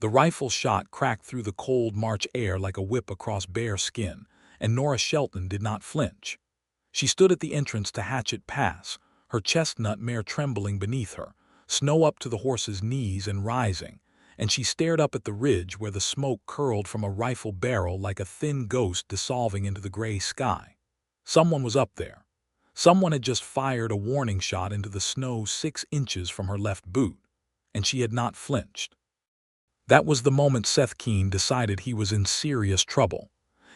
The rifle shot cracked through the cold March air like a whip across bare skin, and Nora Shelton did not flinch. She stood at the entrance to Hatchet Pass, her chestnut mare trembling beneath her, snow up to the horse's knees and rising, and she stared up at the ridge where the smoke curled from a rifle barrel like a thin ghost dissolving into the gray sky. Someone was up there. Someone had just fired a warning shot into the snow 6 inches from her left boot, and she had not flinched. That was the moment Seth Keen decided he was in serious trouble.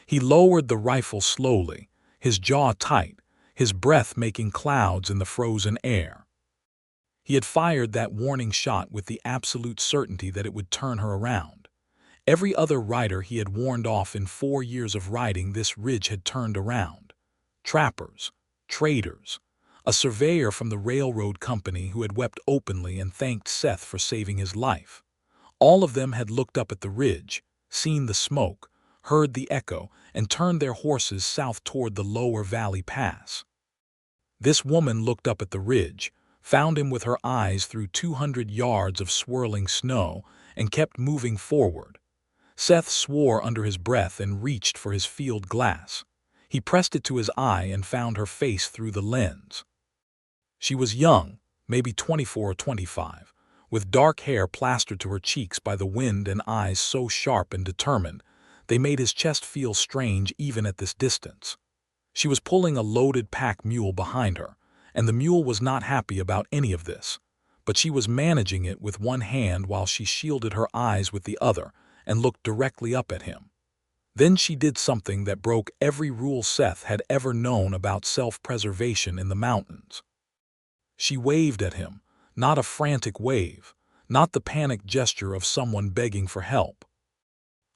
He lowered the rifle slowly, his jaw tight, his breath making clouds in the frozen air. He had fired that warning shot with the absolute certainty that it would turn her around. Every other rider he had warned off in 4 years of riding this ridge had turned around. Trappers, traders, a surveyor from the railroad company who had wept openly and thanked Seth for saving his life. All of them had looked up at the ridge, seen the smoke, heard the echo, and turned their horses south toward the lower valley pass. This woman looked up at the ridge, found him with her eyes through 200 yards of swirling snow, and kept moving forward. Seth swore under his breath and reached for his field glass. He pressed it to his eye and found her face through the lens. She was young, maybe 24 or 25, with dark hair plastered to her cheeks by the wind and eyes so sharp and determined, they made his chest feel strange even at this distance. She was pulling a loaded pack mule behind her, and the mule was not happy about any of this, but she was managing it with one hand while she shielded her eyes with the other and looked directly up at him. Then she did something that broke every rule Seth had ever known about self-preservation in the mountains. She waved at him, not a frantic wave, not the panicked gesture of someone begging for help.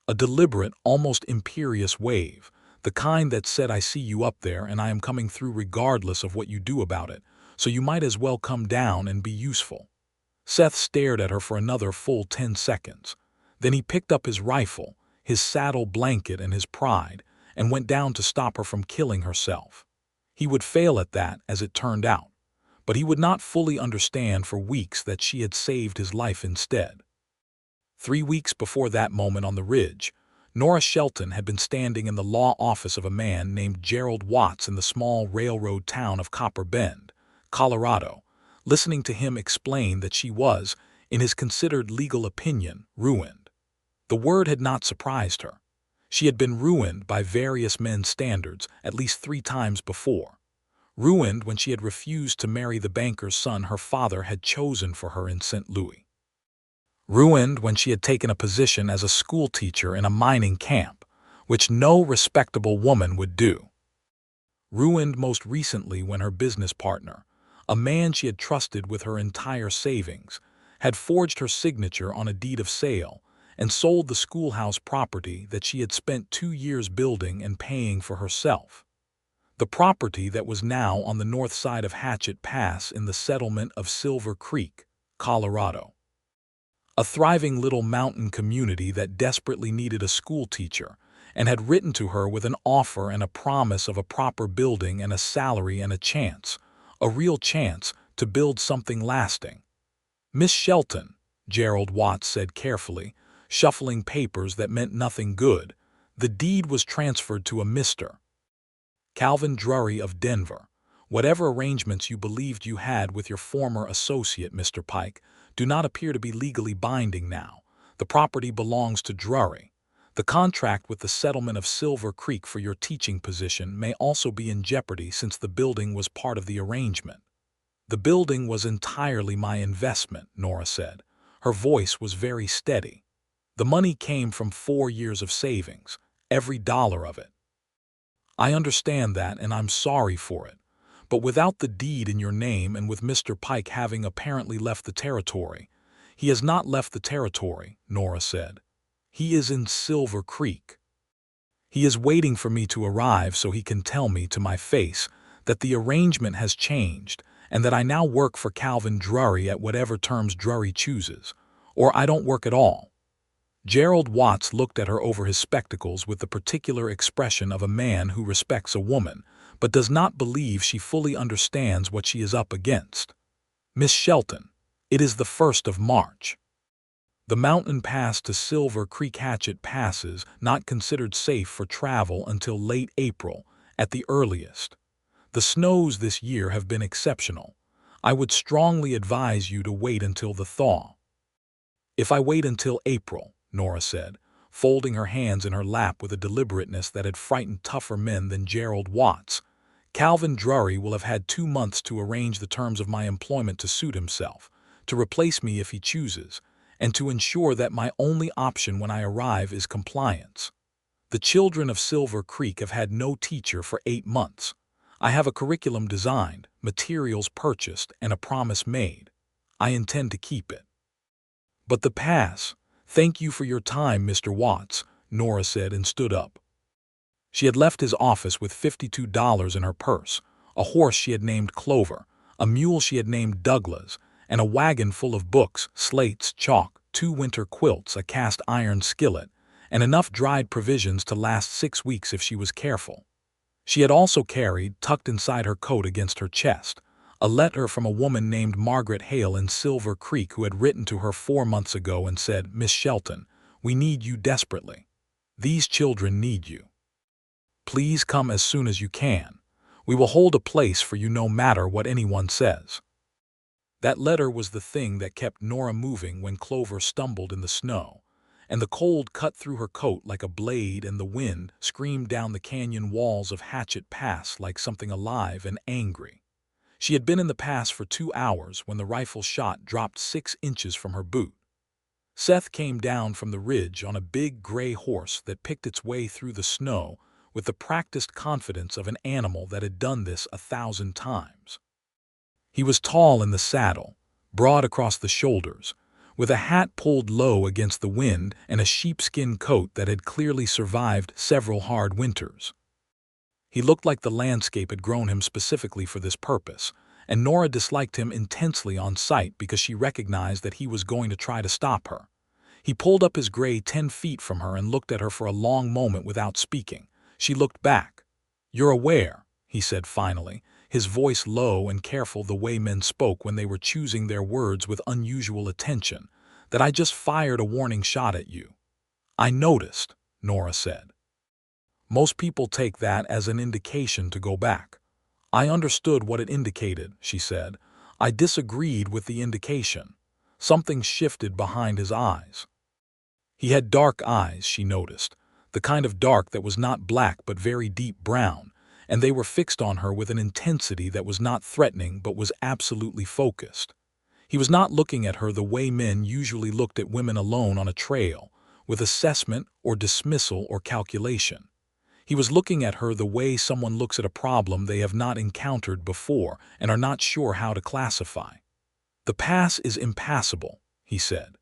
A deliberate, almost imperious wave, the kind that said, "I see you up there and I am coming through regardless of what you do about it, so you might as well come down and be useful." Seth stared at her for another full 10 seconds. Then he picked up his rifle, his saddle blanket and his pride, and went down to stop her from killing herself. He would fail at that, as it turned out, but he would not fully understand for weeks that she had saved his life instead. 3 weeks before that moment on the ridge, Nora Shelton had been standing in the law office of a man named Gerald Watts in the small railroad town of Copper Bend, Colorado, listening to him explain that she was, in his considered legal opinion, ruined. The word had not surprised her. She had been ruined by various men's standards at least 3 times before. Ruined when she had refused to marry the banker's son her father had chosen for her in St. Louis. Ruined when she had taken a position as a schoolteacher in a mining camp, which no respectable woman would do. Ruined most recently when her business partner, a man she had trusted with her entire savings, had forged her signature on a deed of sale and sold the schoolhouse property that she had spent 2 years building and paying for herself. The property that was now on the north side of Hatchet Pass in the settlement of Silver Creek, Colorado. A thriving little mountain community that desperately needed a schoolteacher and had written to her with an offer and a promise of a proper building and a salary and a real chance, to build something lasting. "Miss Shelton," Gerald Watts said carefully, shuffling papers that meant nothing good, "the deed was transferred to a Mr. Calvin Drury of Denver. Whatever arrangements you believed you had with your former associate, Mr. Pike, do not appear to be legally binding now. The property belongs to Drury. The contract with the settlement of Silver Creek for your teaching position may also be in jeopardy since the building was part of the arrangement." "The building was entirely my investment," Nora said. Her voice was very steady. "The money came from 4 years of savings, every dollar of it. I understand that and I'm sorry for it. But without the deed in your name and with Mr. Pike having apparently left the territory—" "He has not left the territory," Nora said. "He is in Silver Creek. He is waiting for me to arrive so he can tell me to my face that the arrangement has changed and that I now work for Calvin Drury at whatever terms Drury chooses, or I don't work at all." Gerald Watts looked at her over his spectacles with the particular expression of a man who respects a woman, but does not believe she fully understands what she is up against. "Miss Shelton, it is the 1st of March. The mountain pass to Silver Creek Hatchet Pass is not considered safe for travel until late April, at the earliest. The snows this year have been exceptional. I would strongly advise you to wait until the thaw. If I wait until April, Nora said, folding her hands in her lap with a deliberateness that had frightened tougher men than Gerald Watts, Calvin Drury will have had 2 months to arrange the terms of my employment to suit himself, to replace me if he chooses, and to ensure that my only option when I arrive is compliance. The children of Silver Creek have had no teacher for 8 months. I have a curriculum designed, materials purchased, and a promise made. I intend to keep it. But the pass— Thank you for your time, Mr. Watts, Nora said and stood up. She had left his office with $52 in her purse, a horse she had named Clover, a mule she had named Douglas, and a wagon full of books, slates, chalk, 2 winter quilts, a cast iron skillet, and enough dried provisions to last 6 weeks if she was careful. She had also carried, tucked inside her coat against her chest, a letter from a woman named Margaret Hale in Silver Creek who had written to her 4 months ago and said, "Miss Shelton, we need you desperately. These children need you. Please come as soon as you can. We will hold a place for you no matter what anyone says." That letter was the thing that kept Nora moving when Clover stumbled in the snow, and the cold cut through her coat like a blade and the wind screamed down the canyon walls of Hatchet Pass like something alive and angry. She had been in the pass for 2 hours when the rifle shot dropped 6 inches from her boot. Seth came down from the ridge on a big gray horse that picked its way through the snow with the practiced confidence of an animal that had done this 1,000 times. He was tall in the saddle, broad across the shoulders, with a hat pulled low against the wind and a sheepskin coat that had clearly survived several hard winters. He looked like the landscape had grown him specifically for this purpose, and Nora disliked him intensely on sight because she recognized that he was going to try to stop her. He pulled up his gray 10 feet from her and looked at her for a long moment without speaking. She looked back. "You're aware," he said finally, his voice low and careful the way men spoke when they were choosing their words with unusual attention, "that I just fired a warning shot at you." "I noticed," Nora said. "Most people take that as an indication to go back." "I understood what it indicated," she said. "I disagreed with the indication." Something shifted behind his eyes. He had dark eyes, she noticed, the kind of dark that was not black but very deep brown, and they were fixed on her with an intensity that was not threatening but was absolutely focused. He was not looking at her the way men usually looked at women alone on a trail, with assessment or dismissal or calculation. He was looking at her the way someone looks at a problem they have not encountered before and are not sure how to classify. "The pass is impassable," he said.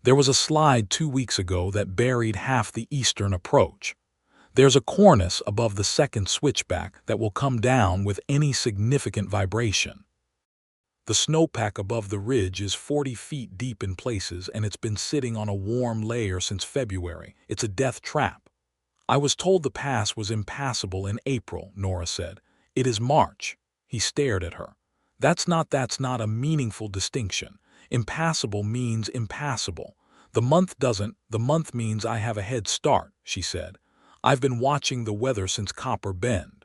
"There was a slide 2 weeks ago that buried half the eastern approach. There's a cornice above the second switchback that will come down with any significant vibration. The snowpack above the ridge is 40 feet deep in places and it's been sitting on a warm layer since February. It's a death trap. I was told the pass was impassable in April," Nora said. "It is March." He stared at her. That's not a meaningful distinction. Impassable means impassable. The month means I have a head start," she said. "I've been watching the weather since Copper Bend.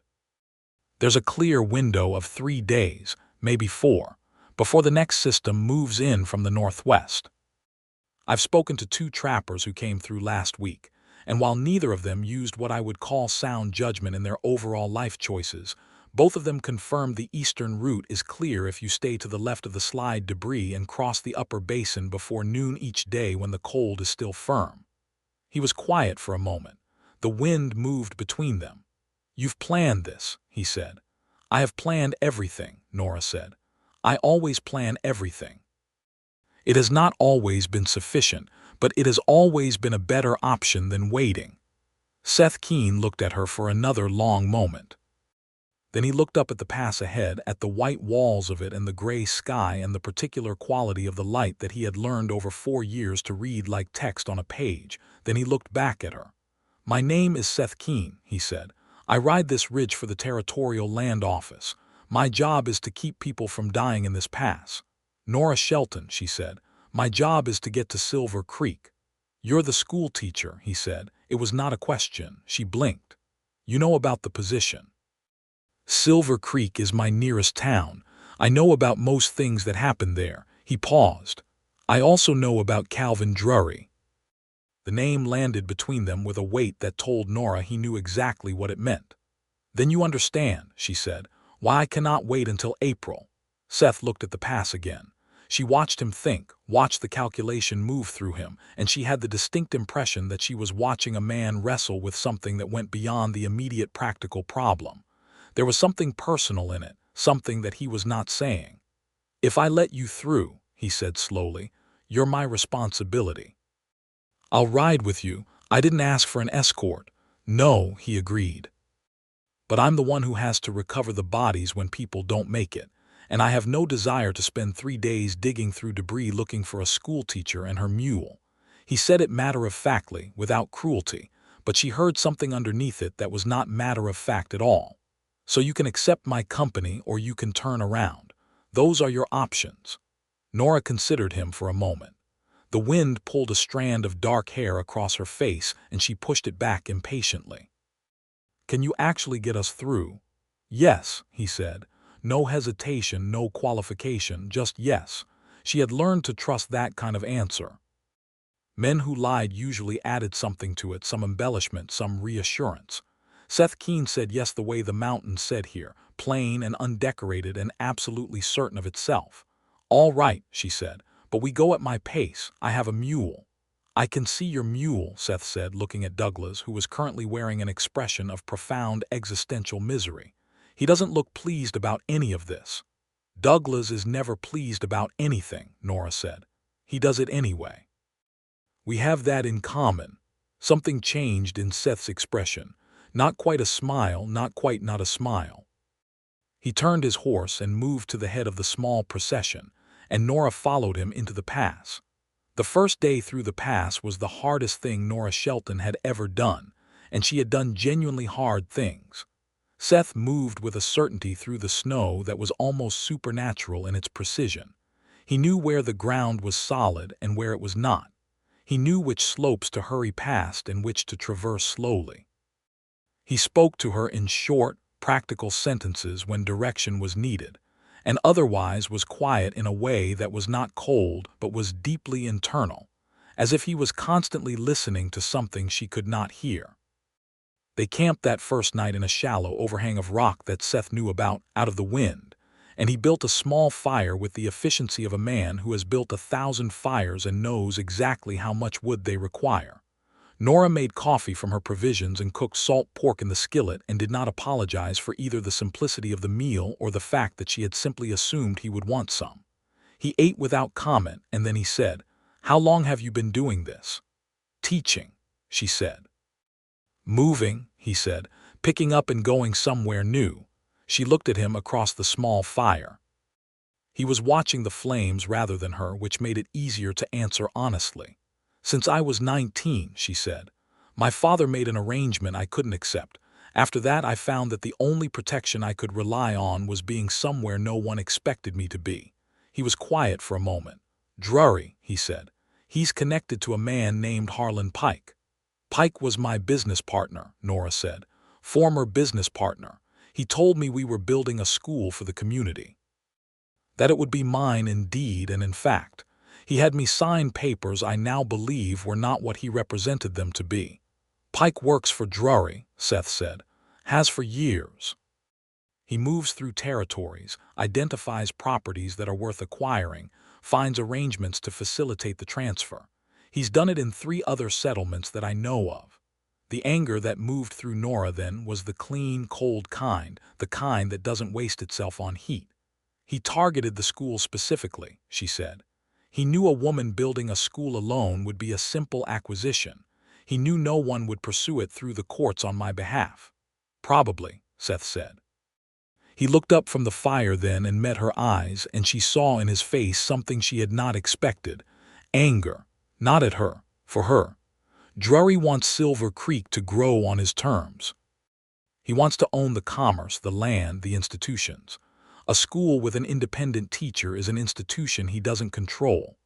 There's a clear window of 3 days, maybe 4, before the next system moves in from the northwest. I've spoken to 2 trappers who came through last week, and while neither of them used what I would call sound judgment in their overall life choices, both of them confirmed the eastern route is clear if you stay to the left of the slide debris and cross the upper basin before noon each day when the cold is still firm." He was quiet for a moment. The wind moved between them. "You've planned this," he said. "I have planned everything," Nora said. "I always plan everything. It has not always been sufficient, but it has always been a better option than waiting." Seth Keen looked at her for another long moment. Then he looked up at the pass ahead, at the white walls of it and the gray sky and the particular quality of the light that he had learned over 4 years to read like text on a page. Then he looked back at her. "My name is Seth Keen," he said. "I ride this ridge for the Territorial Land Office. My job is to keep people from dying in this pass." "Nora Shelton," she said. My job is to get to Silver Creek. You're the school teacher, he said. It was not a question. She blinked. You know about the position. Silver Creek is my nearest town. I know about most things that happen there. He paused. I also know about Calvin Drury. The name landed between them with a weight that told Nora he knew exactly what it meant. Then you understand, she said, why I cannot wait until April. Seth looked at the pass again. She watched him think, watched the calculation move through him, and she had the distinct impression that she was watching a man wrestle with something that went beyond the immediate practical problem. There was something personal in it, something that he was not saying. If I let you through, he said slowly, you're my responsibility. I'll ride with you. I didn't ask for an escort. No, he agreed. But I'm the one who has to recover the bodies when people don't make it, and I have no desire to spend 3 days digging through debris looking for a schoolteacher and her mule. He said it matter-of-factly, without cruelty, but she heard something underneath it that was not matter-of-fact at all. So you can accept my company or you can turn around. Those are your options. Nora considered him for a moment. The wind pulled a strand of dark hair across her face and she pushed it back impatiently. Can you actually get us through? Yes, he said. No hesitation, no qualification, just yes. She had learned to trust that kind of answer. Men who lied usually added something to it, some embellishment, some reassurance. Seth Keen said yes the way the mountains said here, plain and undecorated and absolutely certain of itself. All right, she said, but we go at my pace. I have a mule. I can see your mule, Seth said, looking at Douglas, who was currently wearing an expression of profound existential misery. He doesn't look pleased about any of this. Douglas is never pleased about anything, Nora said. He does it anyway. We have that in common. Something changed in Seth's expression. Not quite a smile, not quite not a smile. He turned his horse and moved to the head of the small procession, and Nora followed him into the pass. The first day through the pass was the hardest thing Nora Shelton had ever done, and she had done genuinely hard things. Seth moved with a certainty through the snow that was almost supernatural in its precision. He knew where the ground was solid and where it was not. He knew which slopes to hurry past and which to traverse slowly. He spoke to her in short, practical sentences when direction was needed, and otherwise was quiet in a way that was not cold but was deeply internal, as if he was constantly listening to something she could not hear. They camped that first night in a shallow overhang of rock that Seth knew about out of the wind, and he built a small fire with the efficiency of a man who has built 1,000 fires and knows exactly how much wood they require. Nora made coffee from her provisions and cooked salt pork in the skillet and did not apologize for either the simplicity of the meal or the fact that she had simply assumed he would want some. He ate without comment, and then he said, "How long have you been doing this?" "Teaching," she said. "Moving," he said, "picking up and going somewhere new." She looked at him across the small fire. He was watching the flames rather than her, which made it easier to answer honestly. "Since I was 19, she said. "My father made an arrangement I couldn't accept. After that, I found that the only protection I could rely on was being somewhere no one expected me to be." He was quiet for a moment. "Drury," he said. "He's connected to a man named Harlan Pike." "Pike was my business partner," Nora said. "Former business partner. He told me we were building a school for the community. That it would be mine in deed and in fact. He had me sign papers I now believe were not what he represented them to be." "Pike works for Drury," Seth said. "Has for years. He moves through territories, identifies properties that are worth acquiring, finds arrangements to facilitate the transfer. He's done it in 3 other settlements that I know of." The anger that moved through Nora then was the clean, cold kind, the kind that doesn't waste itself on heat. "He targeted the school specifically," she said. "He knew a woman building a school alone would be a simple acquisition. He knew no one would pursue it through the courts on my behalf." "Probably," Seth said. He looked up from the fire then and met her eyes, and she saw in his face something she had not expected. Anger. Not at her. For her. "Drury wants Silver Creek to grow on his terms. He wants to own the commerce, the land, the institutions. A school with an independent teacher is an institution he doesn't control."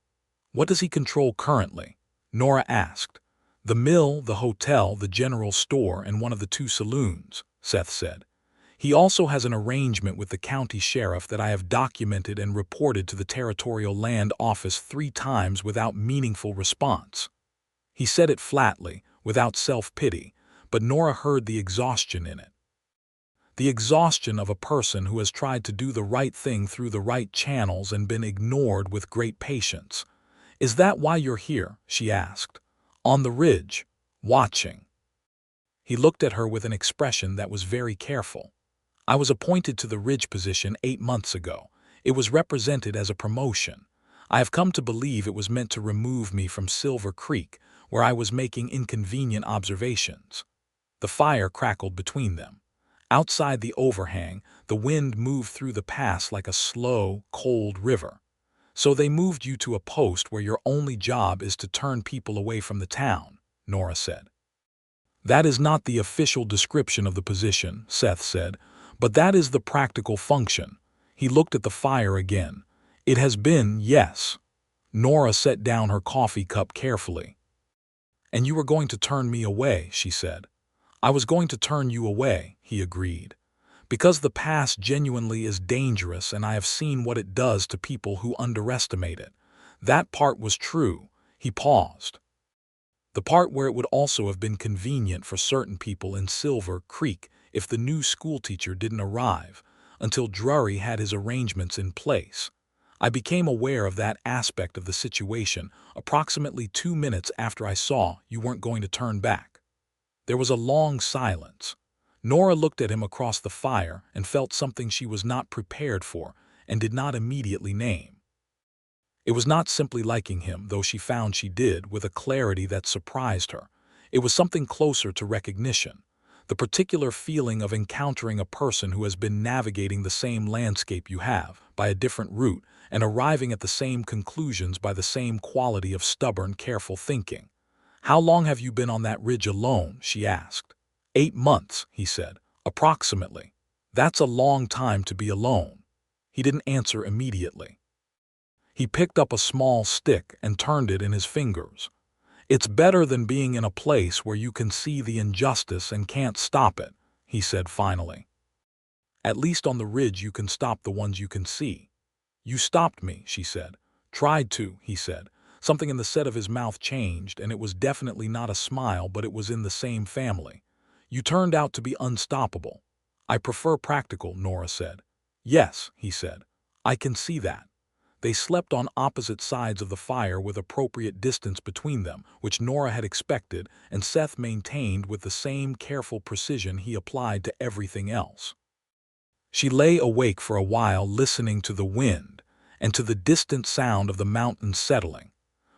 What does he control currently? Nora asked. The mill, the hotel, the general store, and one of the 2 saloons, Seth said. He also has an arrangement with the county sheriff that I have documented and reported to the Territorial Land Office 3 times without meaningful response. He said it flatly, without self-pity, but Nora heard the exhaustion in it. The exhaustion of a person who has tried to do the right thing through the right channels and been ignored with great patience. Is that why you're here? She asked. On the ridge, watching. He looked at her with an expression that was very careful. I was appointed to the ridge position 8 months ago. It was represented as a promotion. I have come to believe it was meant to remove me from Silver Creek, where I was making inconvenient observations. The fire crackled between them. Outside the overhang, the wind moved through the pass like a slow, cold river. So they moved you to a post where your only job is to turn people away from the town, Nora said. That is not the official description of the position, Seth said, but that is the practical function. He looked at the fire again. It has been, yes. Nora set down her coffee cup carefully. And you were going to turn me away, she said. I was going to turn you away, he agreed. Because the pass genuinely is dangerous and I have seen what it does to people who underestimate it. That part was true. He paused. The part where it would also have been convenient for certain people in Silver Creek if the new schoolteacher didn't arrive, until Drury had his arrangements in place. I became aware of that aspect of the situation approximately 2 minutes after I saw you weren't going to turn back. There was a long silence. Nora looked at him across the fire and felt something she was not prepared for and did not immediately name. It was not simply liking him, though she found she did, with a clarity that surprised her. It was something closer to recognition, the particular feeling of encountering a person who has been navigating the same landscape you have, by a different route, and arriving at the same conclusions by the same quality of stubborn, careful thinking. How long have you been on that ridge alone? She asked. 8 months, he said, approximately. That's a long time to be alone. He didn't answer immediately. He picked up a small stick and turned it in his fingers. It's better than being in a place where you can see the injustice and can't stop it, he said finally. At least on the ridge you can stop the ones you can see. You stopped me, she said. Tried to, he said. Something in the set of his mouth changed, and it was definitely not a smile, but it was in the same family. You turned out to be unstoppable. I prefer practical, Nora said. Yes, he said. I can see that. They slept on opposite sides of the fire with appropriate distance between them, which Nora had expected, and Seth maintained with the same careful precision he applied to everything else. She lay awake for a while listening to the wind and to the distant sound of the mountains settling,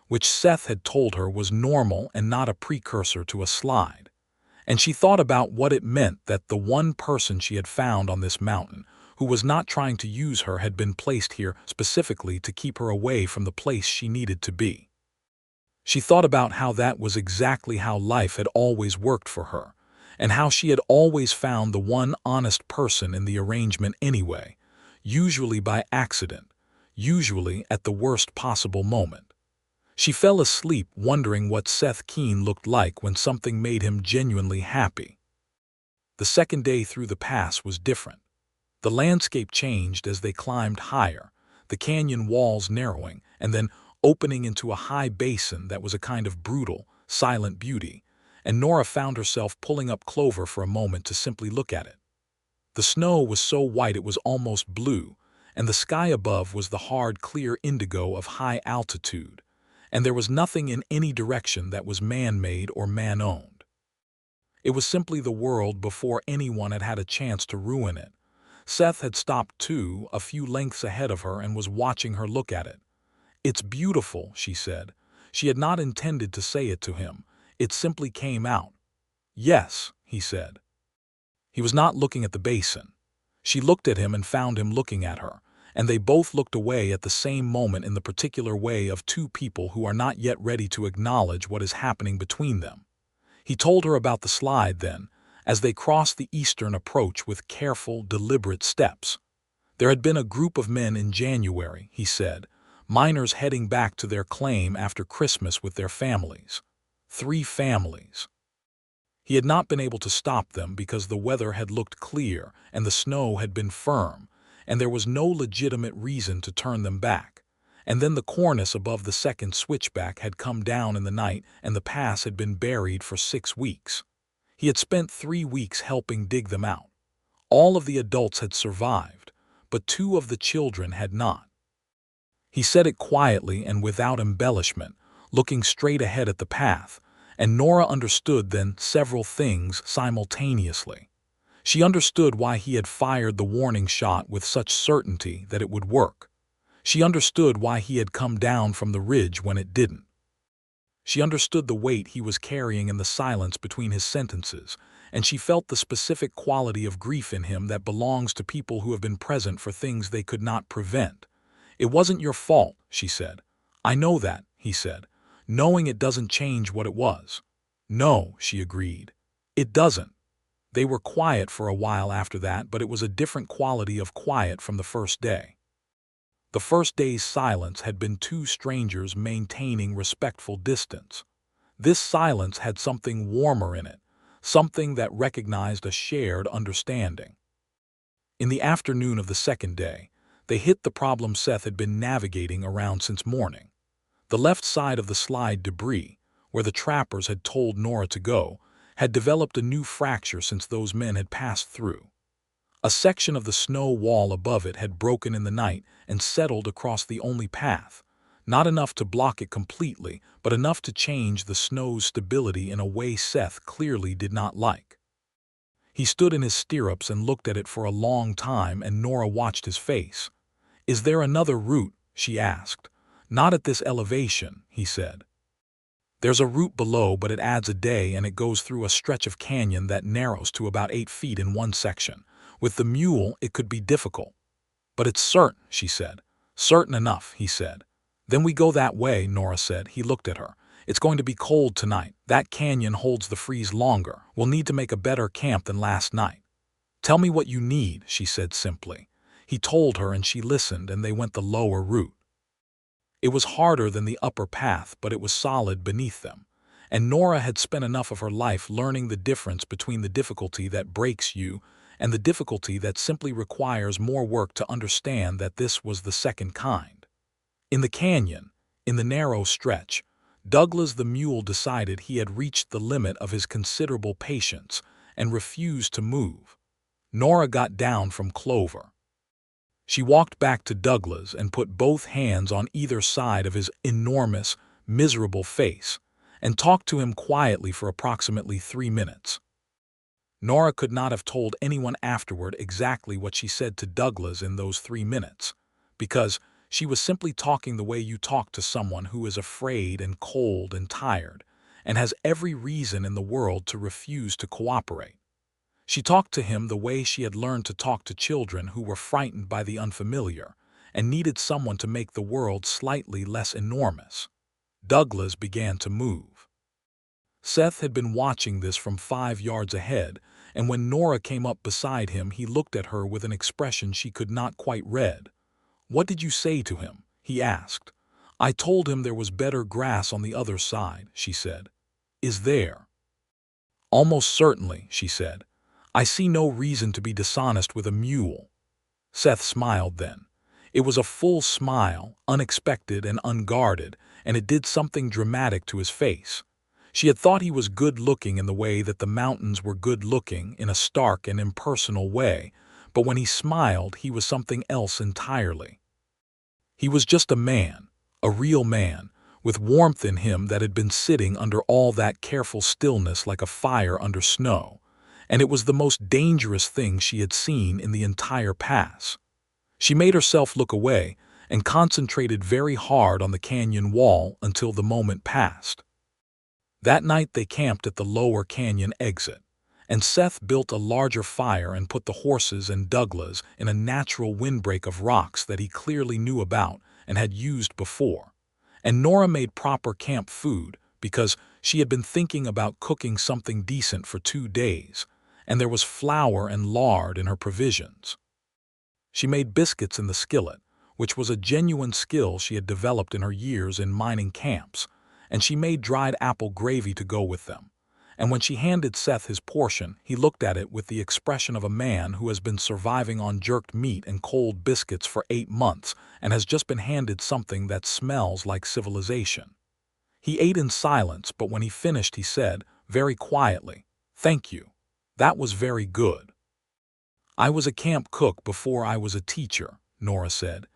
which Seth had told her was normal and not a precursor to a slide. And she thought about what it meant that the one person she had found on this mountain, who was not trying to use her, had been placed here specifically to keep her away from the place she needed to be. She thought about how that was exactly how life had always worked for her, and how she had always found the one honest person in the arrangement anyway, usually by accident, usually at the worst possible moment. She fell asleep wondering what Seth Keen looked like when something made him genuinely happy. The second day through the pass was different. The landscape changed as they climbed higher, the canyon walls narrowing and then opening into a high basin that was a kind of brutal, silent beauty, and Nora found herself pulling up Clover for a moment to simply look at it. The snow was so white it was almost blue, and the sky above was the hard, clear indigo of high altitude, and there was nothing in any direction that was man-made or man-owned. It was simply the world before anyone had had a chance to ruin it. Seth had stopped too, a few lengths ahead of her, and was watching her look at it. It's beautiful, she said. She had not intended to say it to him. It simply came out. Yes, he said. He was not looking at the basin. She looked at him and found him looking at her, and they both looked away at the same moment in the particular way of two people who are not yet ready to acknowledge what is happening between them. He told her about the slide then, as they crossed the eastern approach with careful, deliberate steps. There had been a group of men in January, he said, miners heading back to their claim after Christmas with their families. 3 families. He had not been able to stop them because the weather had looked clear and the snow had been firm, and there was no legitimate reason to turn them back. And then the cornice above the second switchback had come down in the night and the pass had been buried for 6 weeks. He had spent 3 weeks helping dig them out. All of the adults had survived, but 2 of the children had not. He said it quietly and without embellishment, looking straight ahead at the path, and Nora understood then several things simultaneously. She understood why he had fired the warning shot with such certainty that it would work. She understood why he had come down from the ridge when it didn't. She understood the weight he was carrying in the silence between his sentences, and she felt the specific quality of grief in him that belongs to people who have been present for things they could not prevent. "It wasn't your fault," she said. "I know that," he said, knowing it doesn't change what it was. "No," she agreed. "It doesn't." They were quiet for a while after that, but it was a different quality of quiet from the first day. The first day's silence had been 2 strangers maintaining respectful distance. This silence had something warmer in it, something that recognized a shared understanding. In the afternoon of the second day, they hit the problem Seth had been navigating around since morning. The left side of the slide debris, where the trappers had told Nora to go, had developed a new fracture since those men had passed through. A section of the snow wall above it had broken in the night and settled across the only path, not enough to block it completely, but enough to change the snow's stability in a way Seth clearly did not like. He stood in his stirrups and looked at it for a long time, and Nora watched his face. "Is there another route?" she asked. "Not at this elevation," he said. "There's a route below, but it adds a day and it goes through a stretch of canyon that narrows to about 8 feet in one section. With the mule, it could be difficult." "But it's certain," she said. "Certain enough," he said. "Then we go that way," Nora said. He looked at her. "It's going to be cold tonight. That canyon holds the freeze longer. We'll need to make a better camp than last night." "Tell me what you need," she said simply. He told her and she listened, and they went the lower route. It was harder than the upper path, but it was solid beneath them. And Nora had spent enough of her life learning the difference between the difficulty that breaks you and the difficulty that simply requires more work to understand that this was the second kind. In the canyon, in the narrow stretch, Douglas the mule decided he had reached the limit of his considerable patience and refused to move. Nora got down from Clover. She walked back to Douglas and put both hands on either side of his enormous, miserable face and talked to him quietly for approximately 3 minutes. Nora could not have told anyone afterward exactly what she said to Douglas in those 3 minutes, because she was simply talking the way you talk to someone who is afraid and cold and tired and has every reason in the world to refuse to cooperate. She talked to him the way she had learned to talk to children who were frightened by the unfamiliar and needed someone to make the world slightly less enormous. Douglas began to move. Seth had been watching this from 5 yards ahead, and when Nora came up beside him, he looked at her with an expression she could not quite read. "What did you say to him?" he asked. "I told him there was better grass on the other side," she said. "Is there?" "Almost certainly," she said. "I see no reason to be dishonest with a mule." Seth smiled then. It was a full smile, unexpected and unguarded, and it did something dramatic to his face. She had thought he was good-looking in the way that the mountains were good-looking, in a stark and impersonal way, but when he smiled, he was something else entirely. He was just a man, a real man, with warmth in him that had been sitting under all that careful stillness like a fire under snow, and it was the most dangerous thing she had seen in the entire pass. She made herself look away and concentrated very hard on the canyon wall until the moment passed. That night they camped at the lower canyon exit, and Seth built a larger fire and put the horses and Douglas in a natural windbreak of rocks that he clearly knew about and had used before. And Nora made proper camp food because she had been thinking about cooking something decent for 2 days, and there was flour and lard in her provisions. She made biscuits in the skillet, which was a genuine skill she had developed in her years in mining camps, and she made dried apple gravy to go with them. And when she handed Seth his portion, he looked at it with the expression of a man who has been surviving on jerked meat and cold biscuits for 8 months and has just been handed something that smells like civilization. He ate in silence, but when he finished he said, very quietly, "Thank you. That was very good." "I was a camp cook before I was a teacher," Nora said.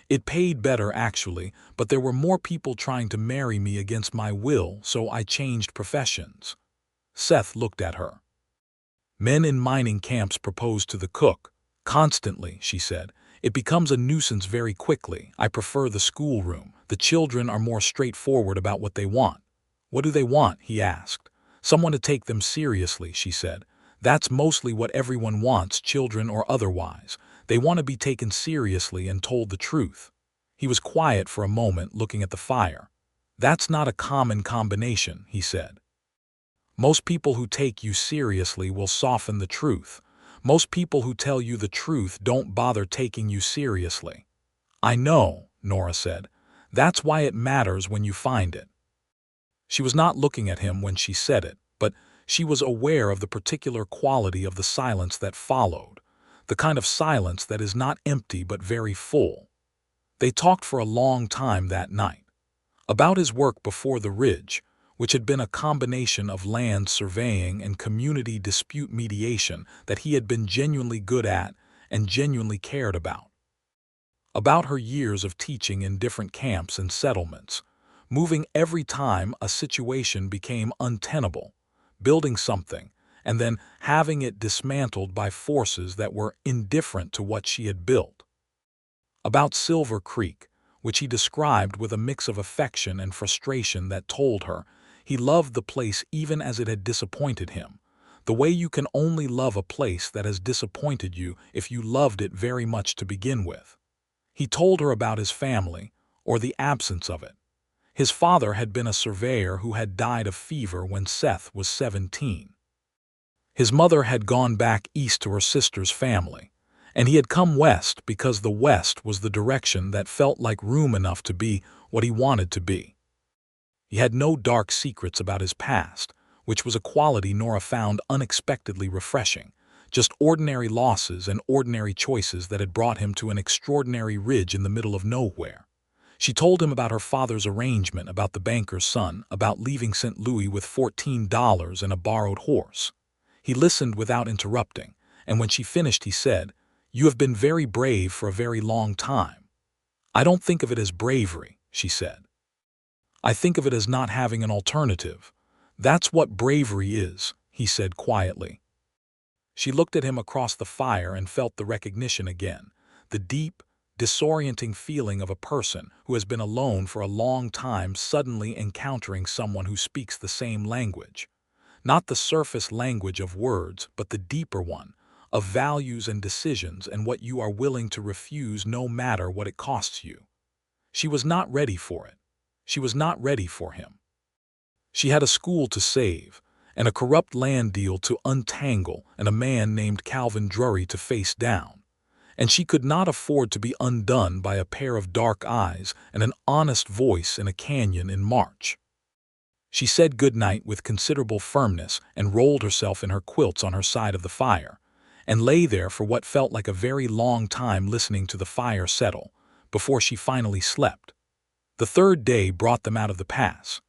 "It paid better, actually, but there were more people trying to marry me against my will, so I changed professions." Seth looked at her. "Men in mining camps propose to the cook. Constantly," she said. "It becomes a nuisance very quickly. I prefer the schoolroom. The children are more straightforward about what they want." "What do they want?" he asked. "Someone to take them seriously," she said. "That's mostly what everyone wants, children or otherwise. They want to be taken seriously and told the truth." He was quiet for a moment, looking at the fire. "That's not a common combination," he said. "Most people who take you seriously will soften the truth. Most people who tell you the truth don't bother taking you seriously." "I know," Nora said. "That's why it matters when you find it." She was not looking at him when she said it, but she was aware of the particular quality of the silence that followed, the kind of silence that is not empty but very full. They talked for a long time that night. About his work before the ridge, which had been a combination of land surveying and community dispute mediation that he had been genuinely good at and genuinely cared about. About her years of teaching in different camps and settlements, moving every time a situation became untenable, building something, and then having it dismantled by forces that were indifferent to what she had built. About Silver Creek, which he described with a mix of affection and frustration that told her he loved the place even as it had disappointed him, the way you can only love a place that has disappointed you if you loved it very much to begin with. He told her about his family, or the absence of it. His father had been a surveyor who had died of fever when Seth was 17. His mother had gone back east to her sister's family, and he had come west because the west was the direction that felt like room enough to be what he wanted to be. He had no dark secrets about his past, which was a quality Nora found unexpectedly refreshing, just ordinary losses and ordinary choices that had brought him to an extraordinary ridge in the middle of nowhere. She told him about her father's arrangement, about the banker's son, about leaving St. Louis with $14 and a borrowed horse. He listened without interrupting, and when she finished he said, "You have been very brave for a very long time." "I don't think of it as bravery," she said. "I think of it as not having an alternative. That's what bravery is," he said quietly. She looked at him across the fire and felt the recognition again, the deep, disorienting feeling of a person who has been alone for a long time suddenly encountering someone who speaks the same language. Not the surface language of words, but the deeper one, of values and decisions and what you are willing to refuse no matter what it costs you. She was not ready for it. She was not ready for him. She had a school to save, and a corrupt land deal to untangle, and a man named Calvin Drury to face down. And she could not afford to be undone by a pair of dark eyes and an honest voice in a canyon in March. She said goodnight with considerable firmness and rolled herself in her quilts on her side of the fire, and lay there for what felt like a very long time listening to the fire settle, before she finally slept. The third day brought them out of the pass.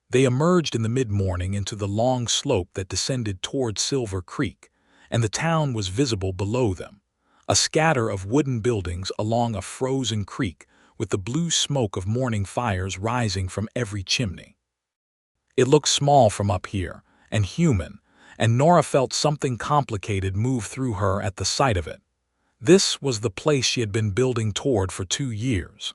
They emerged in the mid-morning into the long slope that descended toward Silver Creek, and the town was visible below them, a scatter of wooden buildings along a frozen creek with the blue smoke of morning fires rising from every chimney. It looked small from up here, and human, and Nora felt something complicated move through her at the sight of it. This was the place she had been building toward for 2 years.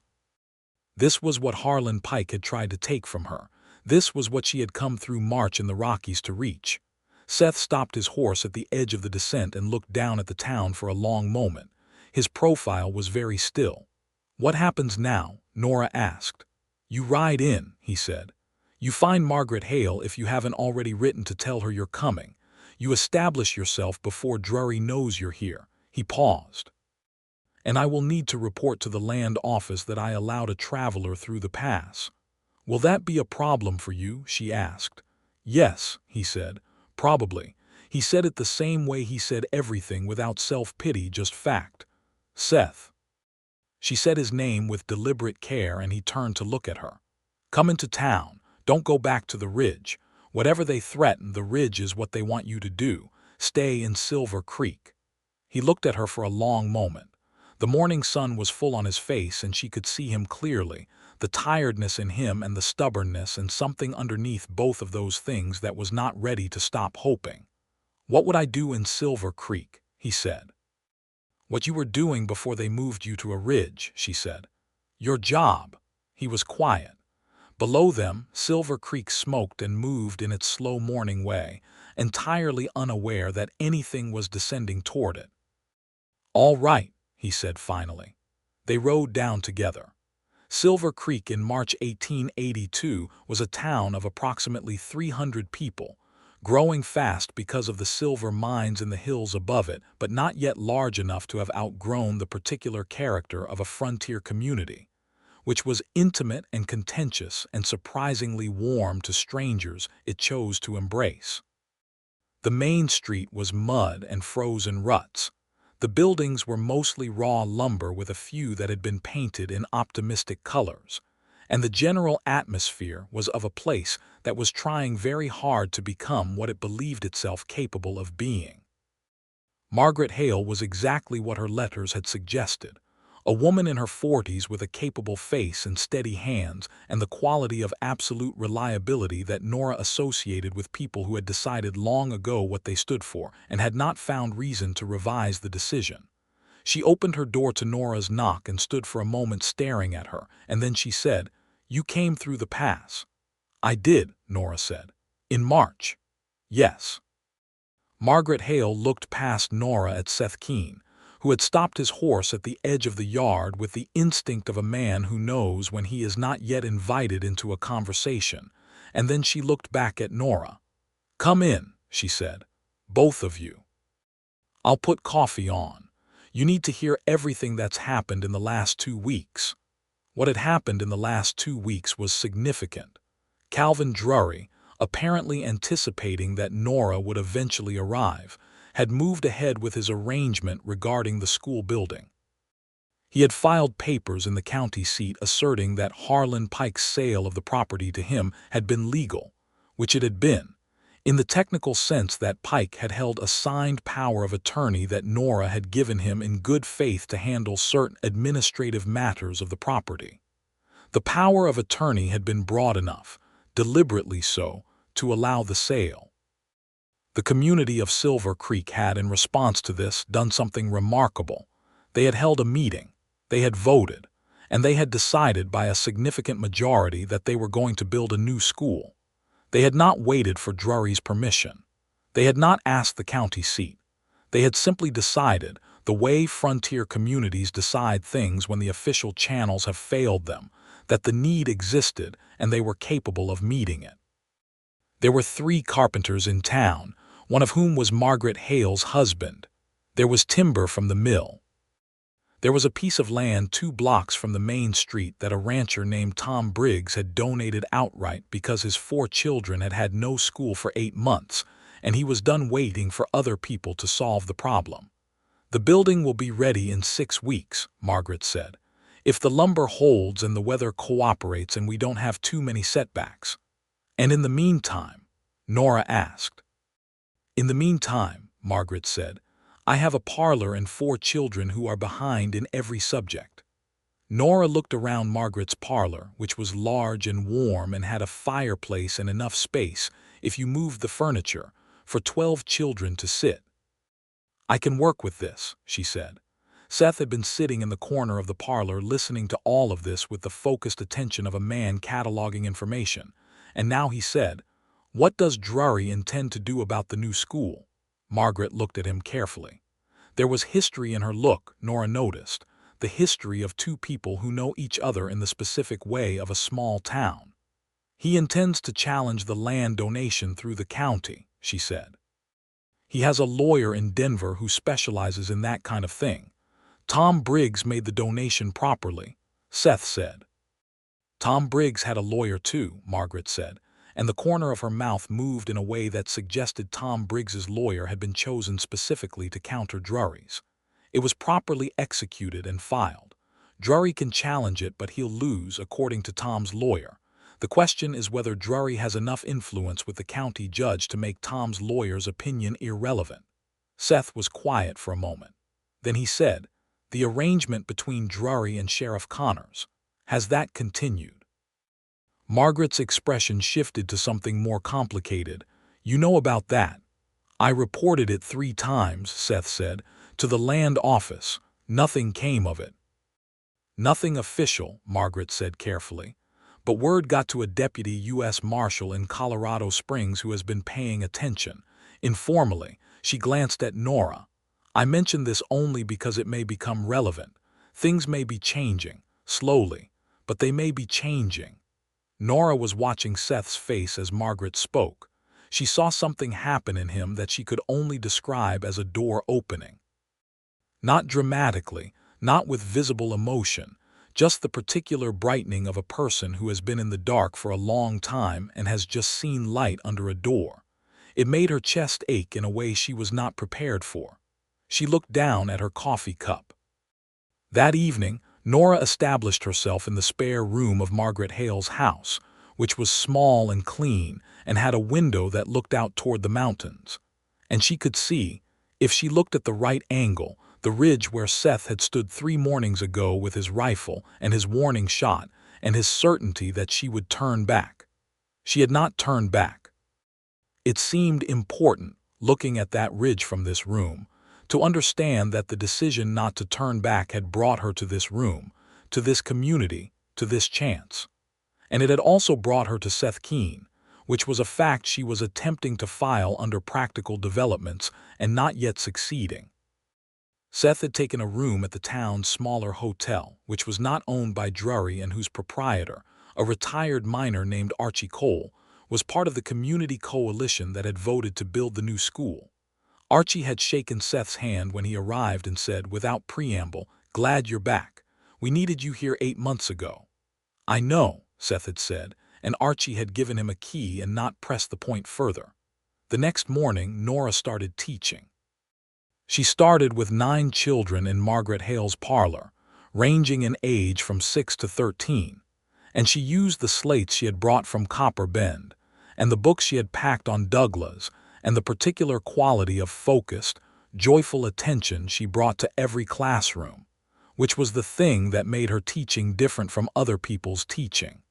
This was what Harlan Pike had tried to take from her. This was what she had come through March in the Rockies to reach. Seth stopped his horse at the edge of the descent and looked down at the town for a long moment. His profile was very still. "What happens now?" Nora asked. "You ride in," he said. "You find Margaret Hale if you haven't already written to tell her you're coming. You establish yourself before Drury knows you're here." He paused. and I will need to report to the land office that I allowed a traveler through the pass. Will that be a problem for you? She asked. Yes, he said. Probably. He said it the same way he said everything, without self-pity, just fact. Seth. She said his name with deliberate care, and he turned to look at her. Come into town. Don't go back to the ridge. Whatever they threaten, the ridge is what they want you to do. Stay in Silver Creek. He looked at her for a long moment. The morning sun was full on his face, and she could see him clearly, the tiredness in him and the stubbornness, and something underneath both of those things that was not ready to stop hoping. What would I do in Silver Creek? He said. What you were doing before they moved you to a ridge, she said. Your job. He was quiet. Below them, Silver Creek smoked and moved in its slow morning way, entirely unaware that anything was descending toward it. All right, he said finally. They rode down together. Silver Creek in March 1882 was a town of approximately 300 people, growing fast because of the silver mines in the hills above it, but not yet large enough to have outgrown the particular character of a frontier community, which was intimate and contentious and surprisingly warm to strangers it chose to embrace. The main street was mud and frozen ruts. The buildings were mostly raw lumber with a few that had been painted in optimistic colors, and the general atmosphere was of a place that was trying very hard to become what it believed itself capable of being. Margaret Hale was exactly what her letters had suggested. A woman in her 40s with a capable face and steady hands, and the quality of absolute reliability that Nora associated with people who had decided long ago what they stood for and had not found reason to revise the decision. She opened her door to Nora's knock and stood for a moment staring at her, and then she said, "You came through the pass." "I did," Nora said. "In March." "Yes." Margaret Hale looked past Nora at Seth Keene, who had stopped his horse at the edge of the yard with the instinct of a man who knows when he is not yet invited into a conversation, and then she looked back at Nora. "Come in," she said. "Both of you. I'll put coffee on. You need to hear everything that's happened in the last 2 weeks." What had happened in the last 2 weeks was significant. Calvin Drury, apparently anticipating that Nora would eventually arrive, had moved ahead with his arrangement regarding the school building. He had filed papers in the county seat asserting that Harlan Pike's sale of the property to him had been legal, which it had been, in the technical sense that Pike had held a signed power of attorney that Nora had given him in good faith to handle certain administrative matters of the property. The power of attorney had been broad enough, deliberately so, to allow the sale. The community of Silver Creek had, in response to this, done something remarkable. They had held a meeting, they had voted, and they had decided by a significant majority that they were going to build a new school. They had not waited for Drury's permission. They had not asked the county seat. They had simply decided, the way frontier communities decide things when the official channels have failed them, that the need existed and they were capable of meeting it. There were 3 carpenters in town, one of whom was Margaret Hale's husband. There was timber from the mill. There was a piece of land 2 blocks from the main street that a rancher named Tom Briggs had donated outright because his 4 children had had no school for 8 months, and he was done waiting for other people to solve the problem. "The building will be ready in 6 weeks, Margaret said, "if the lumber holds and the weather cooperates and we don't have too many setbacks." "And in the meantime?" Nora asked. "In the meantime," Margaret said, "I have a parlor and 4 children who are behind in every subject." Nora looked around Margaret's parlor, which was large and warm and had a fireplace and enough space, if you moved the furniture, for 12 children to sit. "I can work with this," she said. Seth had been sitting in the corner of the parlor listening to all of this with the focused attention of a man cataloging information, and now he said, "What does Drury intend to do about the new school?" Margaret looked at him carefully. There was history in her look, Nora noticed, the history of 2 people who know each other in the specific way of a small town. "He intends to challenge the land donation through the county," she said. "He has a lawyer in Denver who specializes in that kind of thing. Tom Briggs made the donation properly, Seth said. Tom Briggs had a lawyer too, Margaret said, and the corner of her mouth moved in a way that suggested Tom Briggs's lawyer had been chosen specifically to counter Drury's. It was properly executed and filed. Drury can challenge it, but he'll lose, according to Tom's lawyer. The question is whether Drury has enough influence with the county judge to make Tom's lawyer's opinion irrelevant. Seth was quiet for a moment. Then he said, "The arrangement between Drury and Sheriff Connors, has that continued?" Margaret's expression shifted to something more complicated. "You know about that?" "I reported it 3 times, Seth said, "to the land office. Nothing came of it." "Nothing official," Margaret said carefully. "But word got to a deputy U.S. Marshal in Colorado Springs who has been paying attention. Informally," she glanced at Nora. "I mention this only because it may become relevant. Things may be changing, slowly, but they may be changing." Nora was watching Seth's face as Margaret spoke. She saw something happen in him that she could only describe as a door opening. Not dramatically, not with visible emotion, just the particular brightening of a person who has been in the dark for a long time and has just seen light under a door. It made her chest ache in a way she was not prepared for. She looked down at her coffee cup. That evening, Nora established herself in the spare room of Margaret Hale's house, which was small and clean and had a window that looked out toward the mountains. And she could see, if she looked at the right angle, the ridge where Seth had stood 3 mornings ago with his rifle and his warning shot and his certainty that she would turn back. She had not turned back. It seemed important, looking at that ridge from this room, to understand that the decision not to turn back had brought her to this room, to this community, to this chance. And it had also brought her to Seth Keene, which was a fact she was attempting to file under practical developments and not yet succeeding. Seth had taken a room at the town's smaller hotel, which was not owned by Drury and whose proprietor, a retired miner named Archie Cole, was part of the community coalition that had voted to build the new school. Archie had shaken Seth's hand when he arrived and said, without preamble, "Glad you're back. We needed you here 8 months ago." "I know," Seth had said, and Archie had given him a key and not pressed the point further. The next morning, Nora started teaching. She started with 9 children in Margaret Hale's parlor, ranging in age from 6 to 13, and she used the slates she had brought from Copper Bend, and the books she had packed on Douglas, and the particular quality of focused, joyful attention she brought to every classroom, which was the thing that made her teaching different from other people's teaching.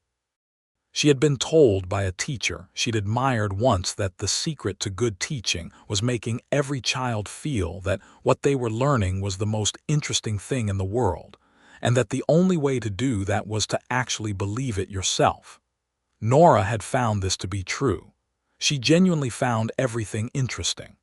She had been told by a teacher she'd admired once that the secret to good teaching was making every child feel that what they were learning was the most interesting thing in the world, and that the only way to do that was to actually believe it yourself. Nora had found this to be true. She genuinely found everything interesting.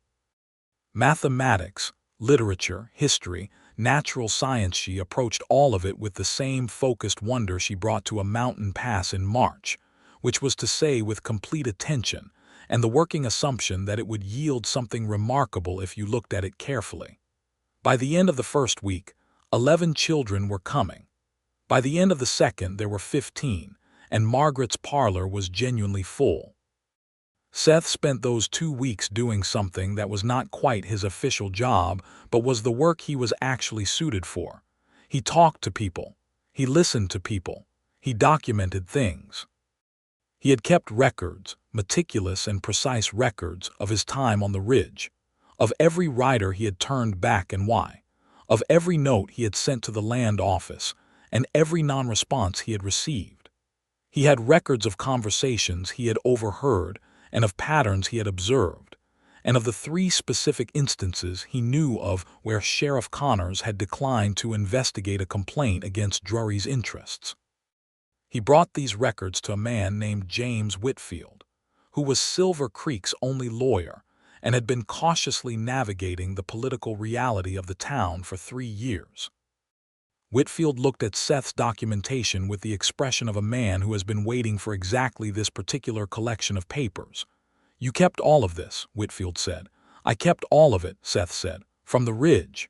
Mathematics, literature, history, natural science. She approached all of it with the same focused wonder she brought to a mountain pass in March, which was to say with complete attention, and the working assumption that it would yield something remarkable if you looked at it carefully. By the end of the first week, 11 children were coming. By the end of the second, there were 15, and Margaret's parlor was genuinely full. Seth spent those 2 weeks doing something that was not quite his official job, but was the work he was actually suited for. He talked to people. He listened to people. He documented things. He had kept records, meticulous and precise records, of his time on the ridge, of every rider he had turned back and why, of every note he had sent to the land office, and every non-response he had received. He had records of conversations he had overheard and of patterns he had observed, and of the 3 specific instances he knew of where Sheriff Connors had declined to investigate a complaint against Drury's interests. He brought these records to a man named James Whitfield, who was Silver Creek's only lawyer and had been cautiously navigating the political reality of the town for 3 years. Whitfield looked at Seth's documentation with the expression of a man who has been waiting for exactly this particular collection of papers. "You kept all of this," Whitfield said. "I kept all of it," Seth said, "from the ridge.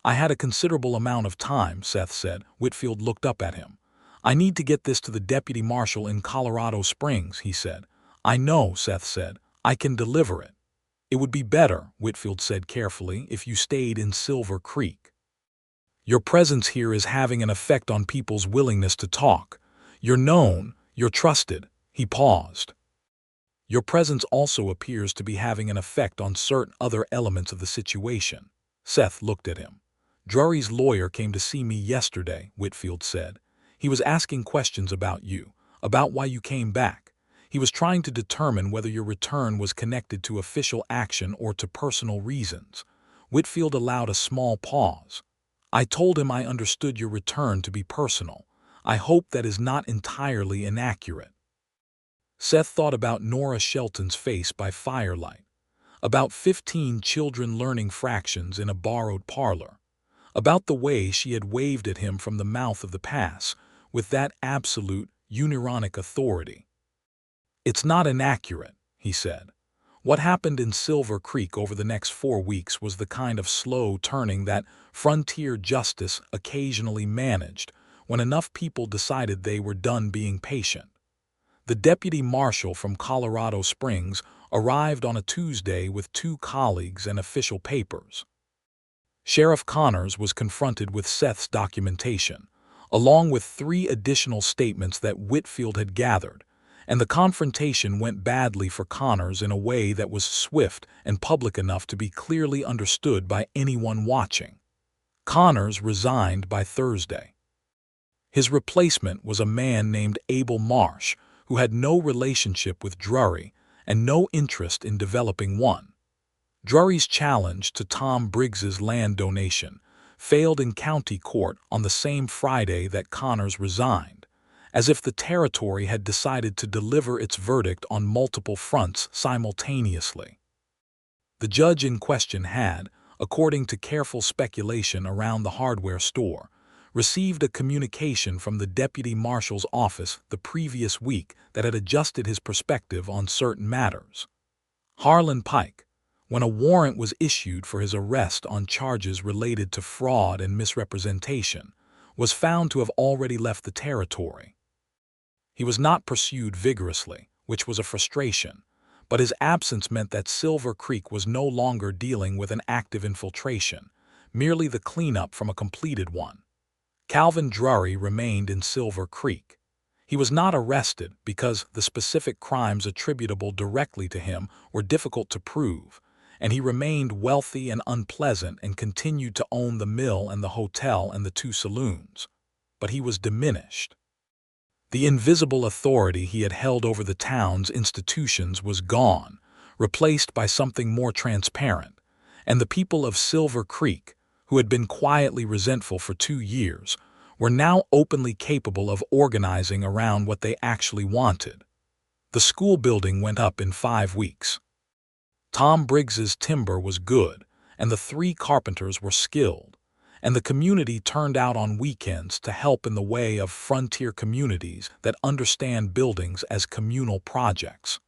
I had a considerable amount of time, Seth said. Whitfield looked up at him. I need to get this to the deputy marshal in Colorado Springs, he said. I know, Seth said. I can deliver it. It would be better, Whitfield said carefully, if you stayed in Silver Creek. Your presence here is having an effect on people's willingness to talk. You're known, you're trusted. He paused. Your presence also appears to be having an effect on certain other elements of the situation. Seth looked at him. Drury's lawyer came to see me yesterday, Whitfield said. He was asking questions about you, about why you came back. He was trying to determine whether your return was connected to official action or to personal reasons. Whitfield allowed a small pause. I told him I understood your return to be personal. I hope that is not entirely inaccurate. Seth thought about Nora Shelton's face by firelight, about 15 children learning fractions in a borrowed parlor, about the way she had waved at him from the mouth of the pass with that absolute, unironic authority. It's not inaccurate, he said. What happened in Silver Creek over the next 4 weeks was the kind of slow turning that frontier justice occasionally managed when enough people decided they were done being patient. The deputy marshal from Colorado Springs arrived on a Tuesday with 2 colleagues and official papers. Sheriff Connors was confronted with Seth's documentation, along with 3 additional statements that Whitfield had gathered, and the confrontation went badly for Connors in a way that was swift and public enough to be clearly understood by anyone watching. Connors resigned by Thursday. His replacement was a man named Abel Marsh, who had no relationship with Drury and no interest in developing one. Drury's challenge to Tom Briggs's land donation failed in county court on the same Friday that Connors resigned, as if the territory had decided to deliver its verdict on multiple fronts simultaneously. The judge in question had, according to careful speculation around the hardware store, received a communication from the deputy marshal's office the previous week that had adjusted his perspective on certain matters. Harlan Pike, when a warrant was issued for his arrest on charges related to fraud and misrepresentation, was found to have already left the territory. He was not pursued vigorously, which was a frustration, but his absence meant that Silver Creek was no longer dealing with an active infiltration, merely the cleanup from a completed one. Calvin Drury remained in Silver Creek. He was not arrested because the specific crimes attributable directly to him were difficult to prove, and he remained wealthy and unpleasant and continued to own the mill and the hotel and the 2 saloons. But he was diminished. The invisible authority he had held over the town's institutions was gone, replaced by something more transparent, and the people of Silver Creek, who had been quietly resentful for 2 years, were now openly capable of organizing around what they actually wanted. The school building went up in 5 weeks. Tom Briggs's timber was good, and the 3 carpenters were skilled, and the community turned out on weekends to help in the way of frontier communities that understand buildings as communal projects.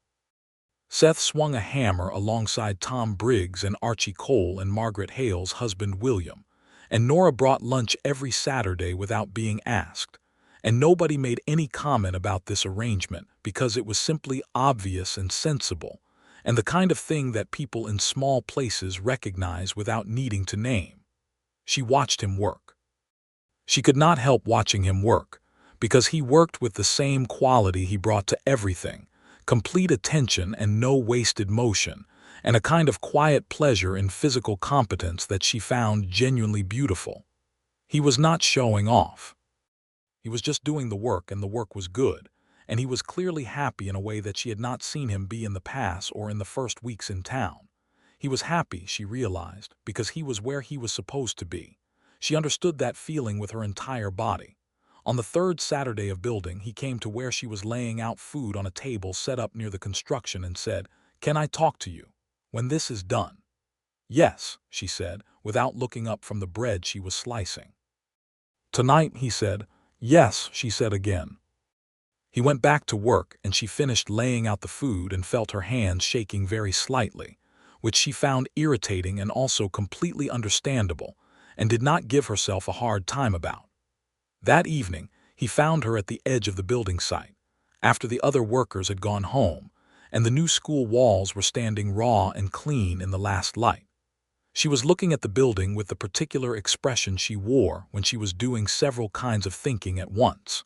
Seth swung a hammer alongside Tom Briggs and Archie Cole and Margaret Hale's husband William, and Nora brought lunch every Saturday without being asked, and nobody made any comment about this arrangement because it was simply obvious and sensible, and the kind of thing that people in small places recognize without needing to name. She watched him work. She could not help watching him work, because he worked with the same quality he brought to everything: complete attention and no wasted motion, and a kind of quiet pleasure in physical competence that she found genuinely beautiful. He was not showing off. He was just doing the work, and the work was good, and he was clearly happy in a way that she had not seen him be in the past or in the first weeks in town. He was happy, she realized, because he was where he was supposed to be. She understood that feeling with her entire body. On the 3rd Saturday of building, he came to where she was laying out food on a table set up near the construction and said, "Can I talk to you when this is done?" "Yes," she said, without looking up from the bread she was slicing. "Tonight," he said. "Yes," she said again. He went back to work, and she finished laying out the food and felt her hands shaking very slightly, which she found irritating and also completely understandable, and did not give herself a hard time about. That evening, he found her at the edge of the building site, after the other workers had gone home, and the new school walls were standing raw and clean in the last light. She was looking at the building with the particular expression she wore when she was doing several kinds of thinking at once.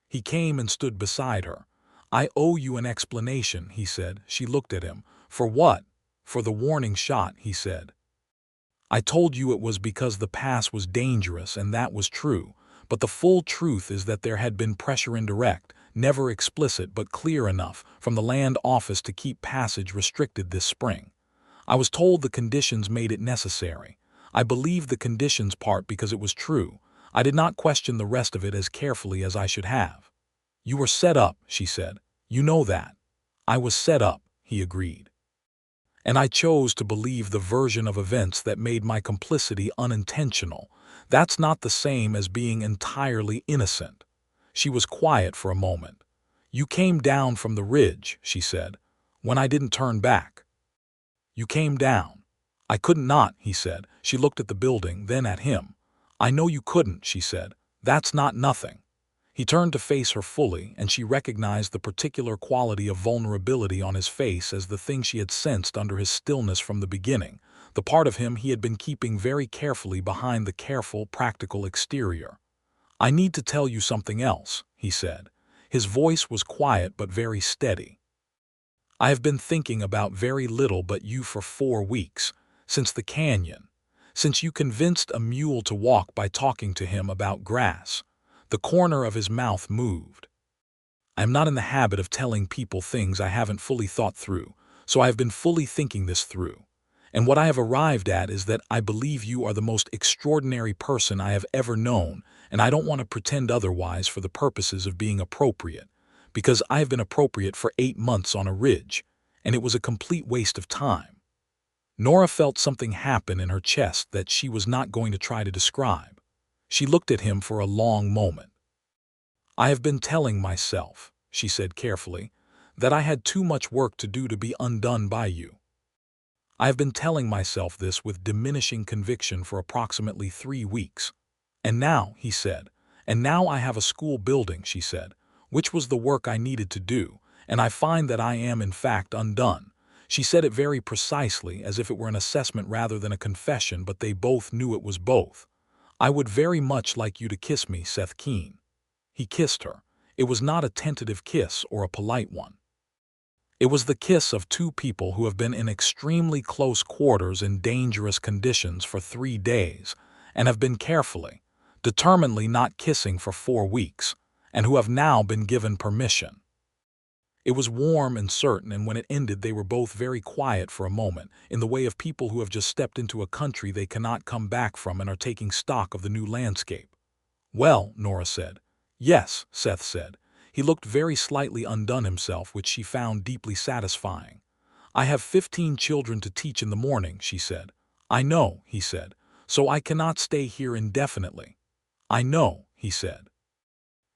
He came and stood beside her. "I owe you an explanation," he said. She looked at him. "For what?" "For the warning shot," he said. "I told you it was because the pass was dangerous, and that was true. But the full truth is that there had been pressure indirect, never explicit but clear enough, from the land office to keep passage restricted this spring. I was told the conditions made it necessary. I believed the conditions part because it was true. I did not question the rest of it as carefully as I should have." "You were set up," she said. "You know that." "I was set up," he agreed. "And I chose to believe the version of events that made my complicity unintentional. That's not the same as being entirely innocent." She was quiet for a moment. "You came down from the ridge," she said, "when I didn't turn back. You came down." "I couldn't not," he said. She looked at the building, then at him. "I know you couldn't," she said. "That's not nothing." He turned to face her fully, and she recognized the particular quality of vulnerability on his face as the thing she had sensed under his stillness from the beginning, the part of him he had been keeping very carefully behind the careful, practical exterior. "I need to tell you something else," he said. His voice was quiet but very steady. "I have been thinking about very little but you for 4 weeks, since the canyon, since you convinced a mule to walk by talking to him about grass." The corner of his mouth moved. "I am not in the habit of telling people things I haven't fully thought through, so I have been fully thinking this through. And what I have arrived at is that I believe you are the most extraordinary person I have ever known, and I don't want to pretend otherwise for the purposes of being appropriate, because I have been appropriate for 8 months on a ridge, and it was a complete waste of time." Nora felt something happen in her chest that she was not going to try to describe. She looked at him for a long moment. "I have been telling myself," she said carefully, "that I had too much work to do to be undone by you. I have been telling myself this with diminishing conviction for approximately 3 weeks. And now," he said, "and now I have a school building," she said, "which was the work I needed to do, and I find that I am in fact undone." She said it very precisely, as if it were an assessment rather than a confession, but they both knew it was both. "I would very much like you to kiss me, Seth Keen." He kissed her. It was not a tentative kiss or a polite one. It was the kiss of two people who have been in extremely close quarters in dangerous conditions for 3 days, and have been carefully, determinedly not kissing for 4 weeks, and who have now been given permission. It was warm and certain, and when it ended they were both very quiet for a moment, in the way of people who have just stepped into a country they cannot come back from and are taking stock of the new landscape. "Well," Nora said. "Yes," Seth said. He looked very slightly undone himself, which she found deeply satisfying. "I have 15 children to teach in the morning," she said. "I know," he said, "so I cannot stay here indefinitely." "I know," he said.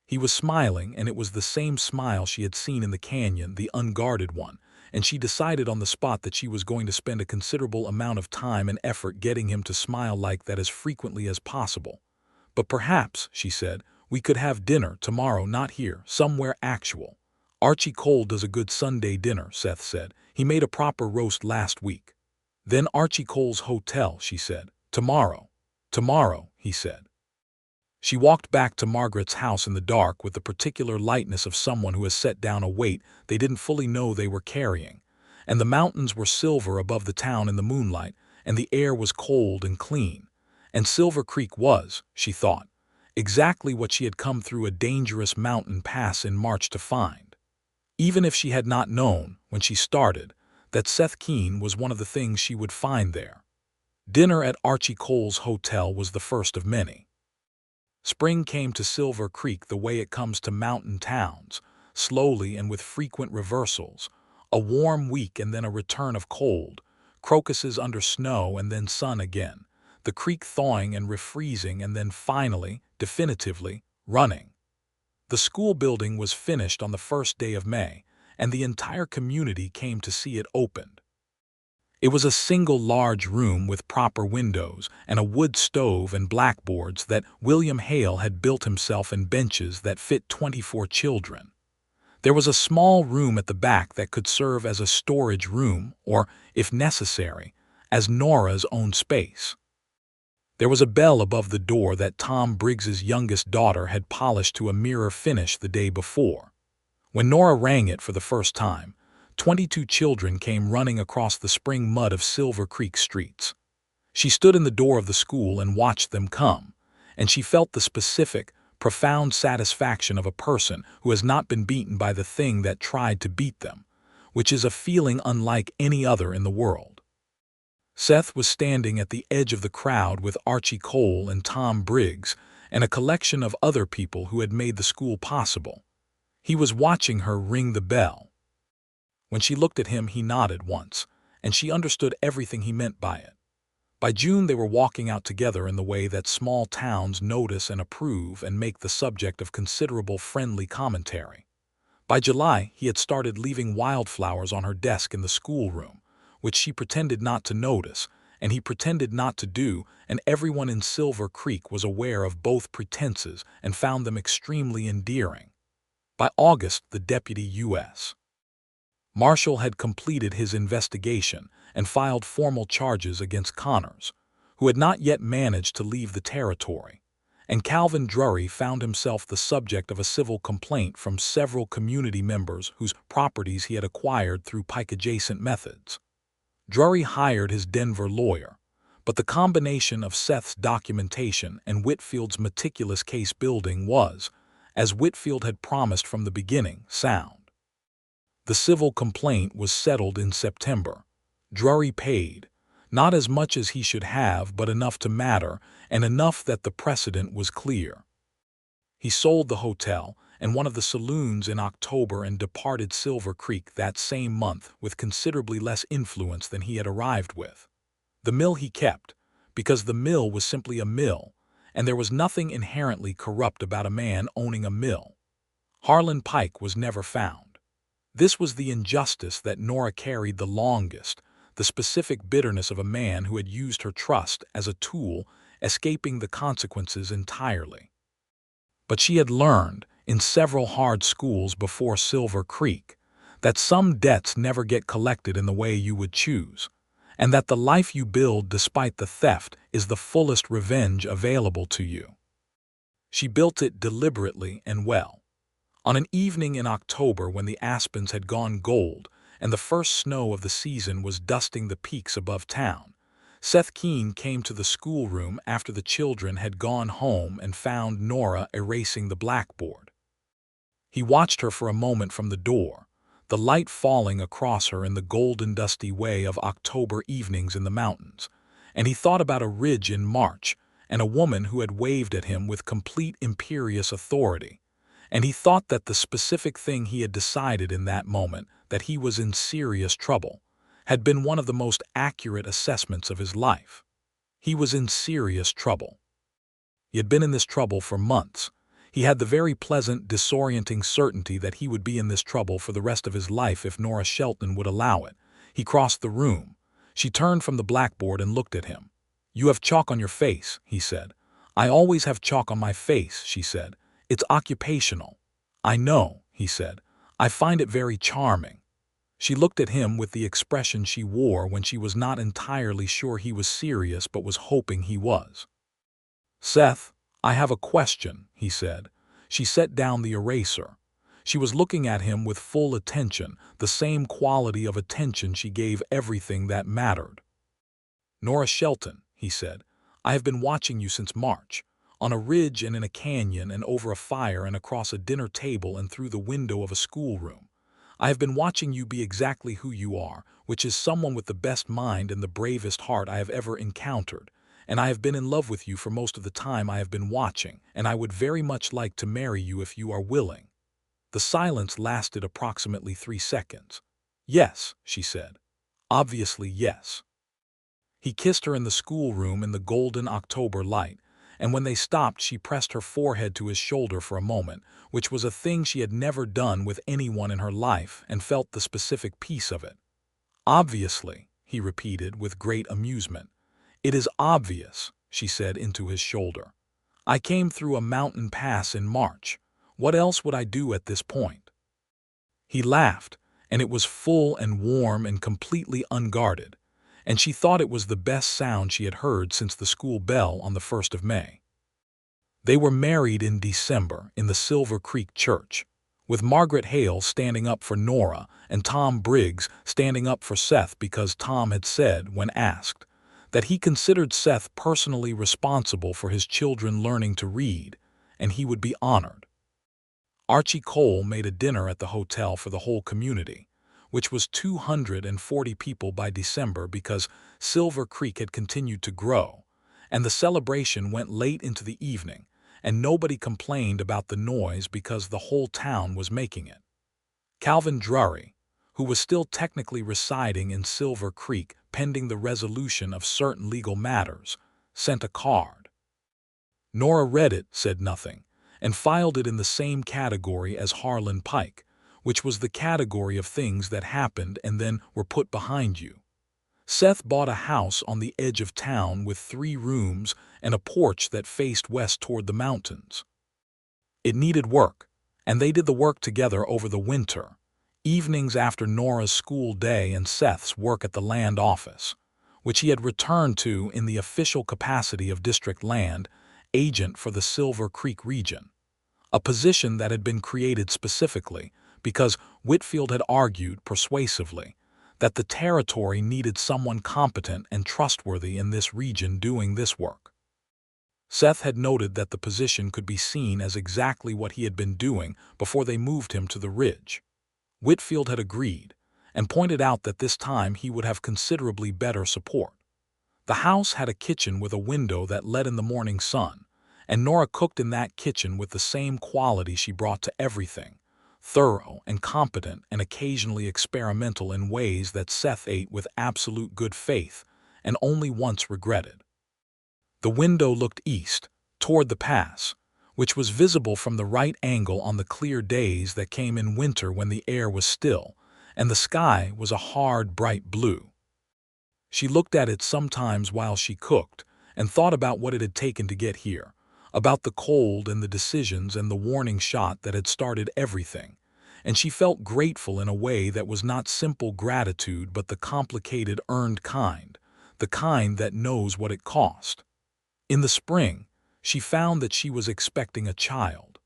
He was smiling, and it was the same smile she had seen in the canyon, the unguarded one, and she decided on the spot that she was going to spend a considerable amount of time and effort getting him to smile like that as frequently as possible. "But perhaps," she said, "we could have dinner tomorrow, not here, somewhere actual." "Archie Cole does a good Sunday dinner," Seth said. "He made a proper roast last week." "Then Archie Cole's hotel," she said. "Tomorrow." "Tomorrow," he said. She walked back to Margaret's house in the dark with the particular lightness of someone who has set down a weight they didn't fully know they were carrying. And the mountains were silver above the town in the moonlight, and the air was cold and clean. And Silver Creek was, she thought, exactly what she had come through a dangerous mountain pass in March to find. Even if she had not known, when she started, that Seth Keen was one of the things she would find there. Dinner at Archie Cole's hotel was the first of many. Spring came to Silver Creek the way it comes to mountain towns, slowly and with frequent reversals. A warm week and then a return of cold, crocuses under snow and then sun again, the creek thawing and refreezing and then finally, definitively, running. The school building was finished on the first day of May, and the entire community came to see it opened. It was a single large room with proper windows and a wood stove and blackboards that William Hale had built himself and benches that fit 24 children. There was a small room at the back that could serve as a storage room or, if necessary, as Nora's own space. There was a bell above the door that Tom Briggs's youngest daughter had polished to a mirror finish the day before. When Nora rang it for the first time, 22 children came running across the spring mud of Silver Creek streets. She stood in the door of the school and watched them come, and she felt the specific, profound satisfaction of a person who has not been beaten by the thing that tried to beat them, which is a feeling unlike any other in the world. Seth was standing at the edge of the crowd with Archie Cole and Tom Briggs and a collection of other people who had made the school possible. He was watching her ring the bell. When she looked at him, he nodded once, and she understood everything he meant by it. By June, they were walking out together in the way that small towns notice and approve and make the subject of considerable friendly commentary. By July, he had started leaving wildflowers on her desk in the schoolroom, which she pretended not to notice, and he pretended not to do, and everyone in Silver Creek was aware of both pretenses and found them extremely endearing. By August, the deputy U.S. Marshal had completed his investigation and filed formal charges against Connors, who had not yet managed to leave the territory, and Calvin Drury found himself the subject of a civil complaint from several community members whose properties he had acquired through pike-adjacent methods. Drury hired his Denver lawyer, but the combination of Seth's documentation and Whitfield's meticulous case building was, as Whitfield had promised from the beginning, sound. The civil complaint was settled in September. Drury paid, not as much as he should have, but enough to matter, and enough that the precedent was clear. He sold the hotel and one of the saloons in October and departed Silver Creek that same month with considerably less influence than he had arrived with. The mill he kept, because the mill was simply a mill, and there was nothing inherently corrupt about a man owning a mill. Harlan Pike was never found. This was the injustice that Nora carried the longest, the specific bitterness of a man who had used her trust as a tool, escaping the consequences entirely. But she had learned, in several hard schools before Silver Creek, that some debts never get collected in the way you would choose, and that the life you build despite the theft is the fullest revenge available to you. She built it deliberately and well. On an evening in October when the aspens had gone gold and the first snow of the season was dusting the peaks above town, Seth Keene came to the schoolroom after the children had gone home and found Nora erasing the blackboard. He watched her for a moment from the door, the light falling across her in the golden dusty way of October evenings in the mountains, and he thought about a ridge in March and a woman who had waved at him with complete imperious authority. And he thought that the specific thing he had decided in that moment, that he was in serious trouble, had been one of the most accurate assessments of his life. He was in serious trouble. He had been in this trouble for months. He had the very pleasant, disorienting certainty that he would be in this trouble for the rest of his life if Nora Shelton would allow it. He crossed the room. She turned from the blackboard and looked at him. "You have chalk on your face," he said. "I always have chalk on my face," she said. "It's occupational." "I know," he said. "I find it very charming." She looked at him with the expression she wore when she was not entirely sure he was serious but was hoping he was. "Seth, I have a question," he said. She set down the eraser. She was looking at him with full attention, the same quality of attention she gave everything that mattered. "Nora Shelton," he said, "I have been watching you since March. On a ridge and in a canyon and over a fire and across a dinner table and through the window of a schoolroom. I have been watching you be exactly who you are, which is someone with the best mind and the bravest heart I have ever encountered, and I have been in love with you for most of the time I have been watching, and I would very much like to marry you if you are willing." The silence lasted approximately 3 seconds. "Yes," she said. "Obviously yes." He kissed her in the schoolroom in the golden October light, and when they stopped she pressed her forehead to his shoulder for a moment, which was a thing she had never done with anyone in her life, and felt the specific peace of it. "Obviously," he repeated with great amusement. "It is obvious," she said into his shoulder. "I came through a mountain pass in March. What else would I do at this point?" He laughed, and it was full and warm and completely unguarded, and she thought it was the best sound she had heard since the school bell on the 1st of May. They were married in December in the Silver Creek Church, with Margaret Hale standing up for Nora and Tom Briggs standing up for Seth because Tom had said, when asked, that he considered Seth personally responsible for his children learning to read, and he would be honored. Archie Cole made a dinner at the hotel for the whole community, which was 240 people by December because Silver Creek had continued to grow, and the celebration went late into the evening, and nobody complained about the noise because the whole town was making it. Calvin Drury, who was still technically residing in Silver Creek pending the resolution of certain legal matters, sent a card. Nora read it, said nothing, and filed it in the same category as Harlan Pike, which was the category of things that happened and then were put behind you. Seth bought a house on the edge of town with 3 rooms and a porch that faced west toward the mountains. It needed work, and they did the work together over the winter, evenings after Nora's school day and Seth's work at the land office, which he had returned to in the official capacity of district land agent for the Silver Creek region, a position that had been created specifically because Whitfield had argued persuasively that the territory needed someone competent and trustworthy in this region doing this work. Seth had noted that the position could be seen as exactly what he had been doing before they moved him to the ridge. Whitfield had agreed, and pointed out that this time he would have considerably better support. The house had a kitchen with a window that let in the morning sun, and Nora cooked in that kitchen with the same quality she brought to everything, thorough and competent and occasionally experimental in ways that Seth ate with absolute good faith and only once regretted. The window looked east, toward the pass, which was visible from the right angle on the clear days that came in winter when the air was still, and the sky was a hard, bright blue. She looked at it sometimes while she cooked and thought about what it had taken to get here, about the cold and the decisions and the warning shot that had started everything, and she felt grateful in a way that was not simple gratitude but the complicated earned kind, the kind that knows what it cost. In the spring, she found that she was expecting a child.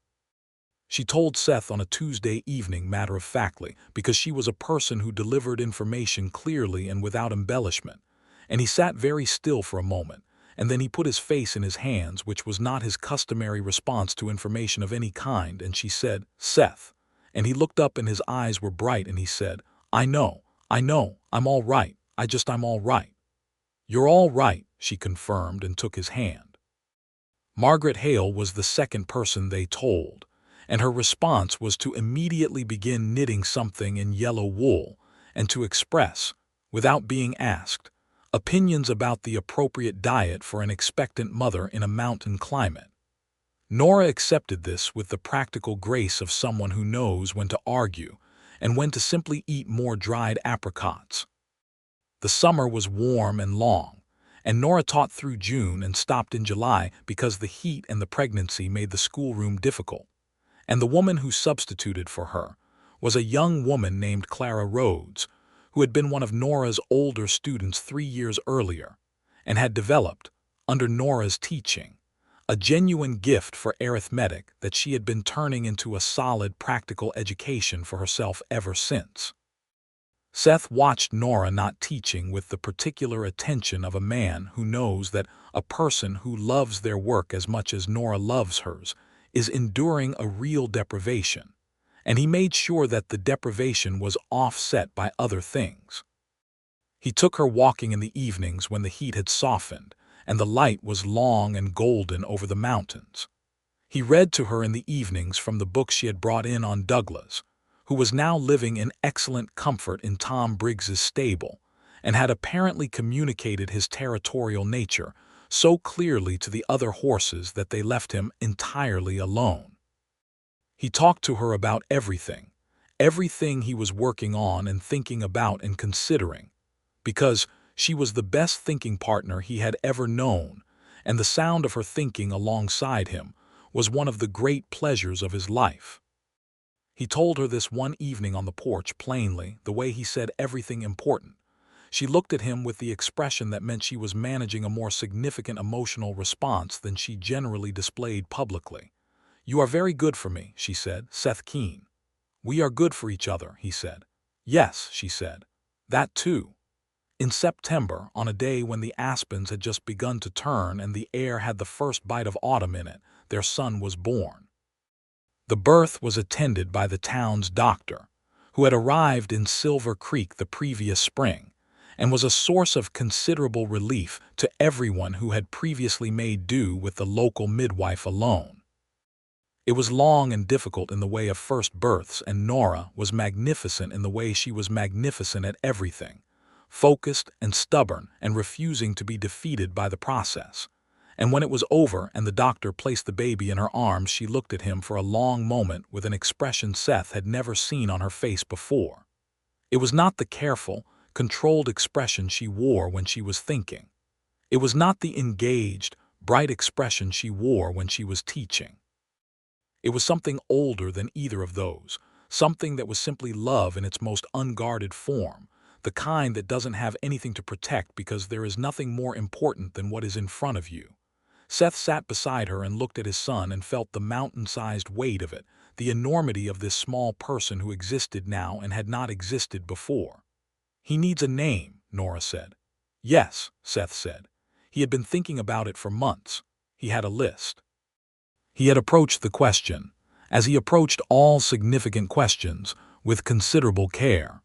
She told Seth on a Tuesday evening matter-of-factly because she was a person who delivered information clearly and without embellishment, and he sat very still for a moment, and then he put his face in his hands, which was not his customary response to information of any kind, and she said, "Seth," and he looked up and his eyes were bright and he said, I know, I'm all right, I'm all right." "You're all right," she confirmed and took his hand. Margaret Hale was the second person they told, and her response was to immediately begin knitting something in yellow wool and to express, without being asked, opinions about the appropriate diet for an expectant mother in a mountain climate. Nora accepted this with the practical grace of someone who knows when to argue and when to simply eat more dried apricots. The summer was warm and long, and Nora taught through June and stopped in July because the heat and the pregnancy made the schoolroom difficult, and the woman who substituted for her was a young woman named Clara Rhodes, who had been one of Nora's older students 3 years earlier, and had developed, under Nora's teaching, a genuine gift for arithmetic that she had been turning into a solid practical education for herself ever since. Seth watched Nora not teaching with the particular attention of a man who knows that a person who loves their work as much as Nora loves hers is enduring a real deprivation, and he made sure that the deprivation was offset by other things. He took her walking in the evenings when the heat had softened and the light was long and golden over the mountains. He read to her in the evenings from the book she had brought in on Douglas, who was now living in excellent comfort in Tom Briggs's stable, and had apparently communicated his territorial nature so clearly to the other horses that they left him entirely alone. He talked to her about everything he was working on and thinking about and considering, because she was the best thinking partner he had ever known, and the sound of her thinking alongside him was one of the great pleasures of his life. He told her this one evening on the porch plainly, the way he said everything important. She looked at him with the expression that meant she was managing a more significant emotional response than she generally displayed publicly. "You are very good for me," she said, "Seth Keen." "We are good for each other," he said. "Yes," she said. "That too." In September, on a day when the aspens had just begun to turn and the air had the first bite of autumn in it, their son was born. The birth was attended by the town's doctor, who had arrived in Silver Creek the previous spring, and was a source of considerable relief to everyone who had previously made do with the local midwife alone. It was long and difficult in the way of first births, and Nora was magnificent in the way she was magnificent at everything, focused and stubborn and refusing to be defeated by the process. And when it was over and the doctor placed the baby in her arms, she looked at him for a long moment with an expression Seth had never seen on her face before. It was not the careful, controlled expression she wore when she was thinking. It was not the engaged, bright expression she wore when she was teaching. It was something older than either of those, something that was simply love in its most unguarded form, the kind that doesn't have anything to protect because there is nothing more important than what is in front of you. Seth sat beside her and looked at his son and felt the mountain-sized weight of it, the enormity of this small person who existed now and had not existed before. "He needs a name," Nora said. "Yes," Seth said. He had been thinking about it for months. He had a list. He had approached the question, as he approached all significant questions, with considerable care.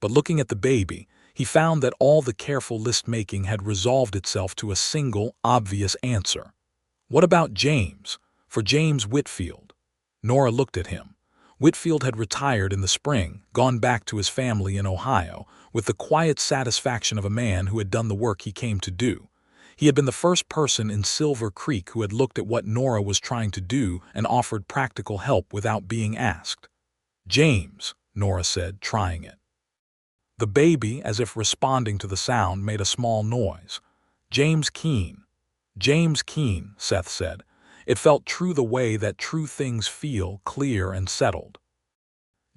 But looking at the baby, he found that all the careful list-making had resolved itself to a single, obvious answer. What about James? For James Whitfield. Nora looked at him. Whitfield had retired in the spring, gone back to his family in Ohio, with the quiet satisfaction of a man who had done the work he came to do. He had been the first person in Silver Creek who had looked at what Nora was trying to do and offered practical help without being asked. "James," Nora said, trying it. The baby, as if responding to the sound, made a small noise. "James Keen." "James Keen," Seth said. It felt true the way that true things feel, clear and settled.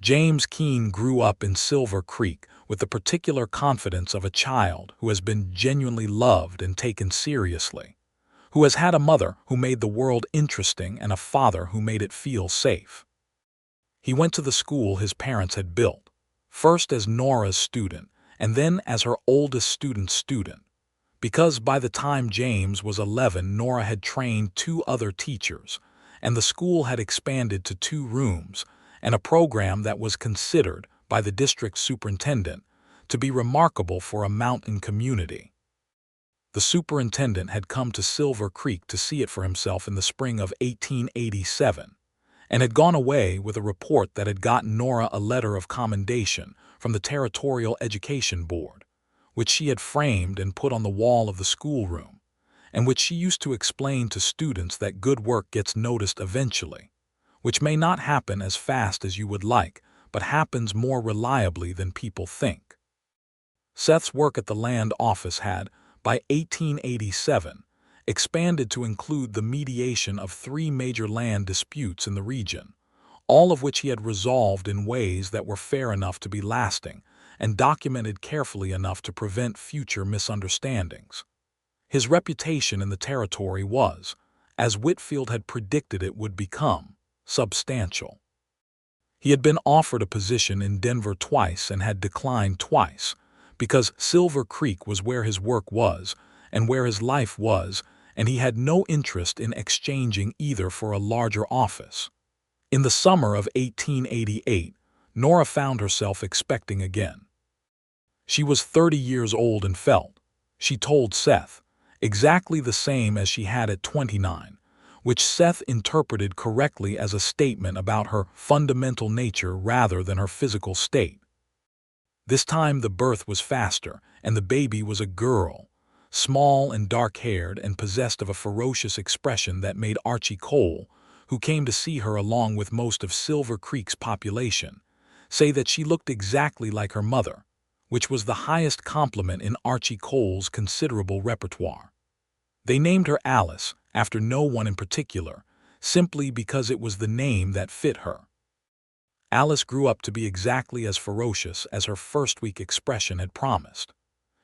James Keen grew up in Silver Creek with the particular confidence of a child who has been genuinely loved and taken seriously, who has had a mother who made the world interesting and a father who made it feel safe. He went to the school his parents had built, first as Nora's student and then as her oldest student's student, because by the time James was 11, Nora had trained 2 other teachers, and the school had expanded to 2 rooms and a program that was considered, by the district superintendent, to be remarkable for a mountain community. The superintendent had come to Silver Creek to see it for himself in the spring of 1887, and had gone away with a report that had gotten Nora a letter of commendation from the Territorial Education Board, which she had framed and put on the wall of the schoolroom, and which she used to explain to students that good work gets noticed eventually, which may not happen as fast as you would like, but happens more reliably than people think. Seth's work at the land office had, by 1887, expanded to include the mediation of 3 major land disputes in the region, all of which he had resolved in ways that were fair enough to be lasting and documented carefully enough to prevent future misunderstandings. His reputation in the territory was, as Whitfield had predicted it would become, substantial. He had been offered a position in Denver twice and had declined twice, because Silver Creek was where his work was and where his life was, and he had no interest in exchanging either for a larger office. In the summer of 1888, Nora found herself expecting again. She was 30 years old and felt, she told Seth, exactly the same as she had at 29, which Seth interpreted correctly as a statement about her fundamental nature rather than her physical state. This time the birth was faster, and the baby was a girl, small and dark-haired and possessed of a ferocious expression that made Archie Cole, who came to see her along with most of Silver Creek's population, say that she looked exactly like her mother, which was the highest compliment in Archie Cole's considerable repertoire. They named her Alice, after no one in particular, simply because it was the name that fit her. Alice grew up to be exactly as ferocious as her first-week expression had promised.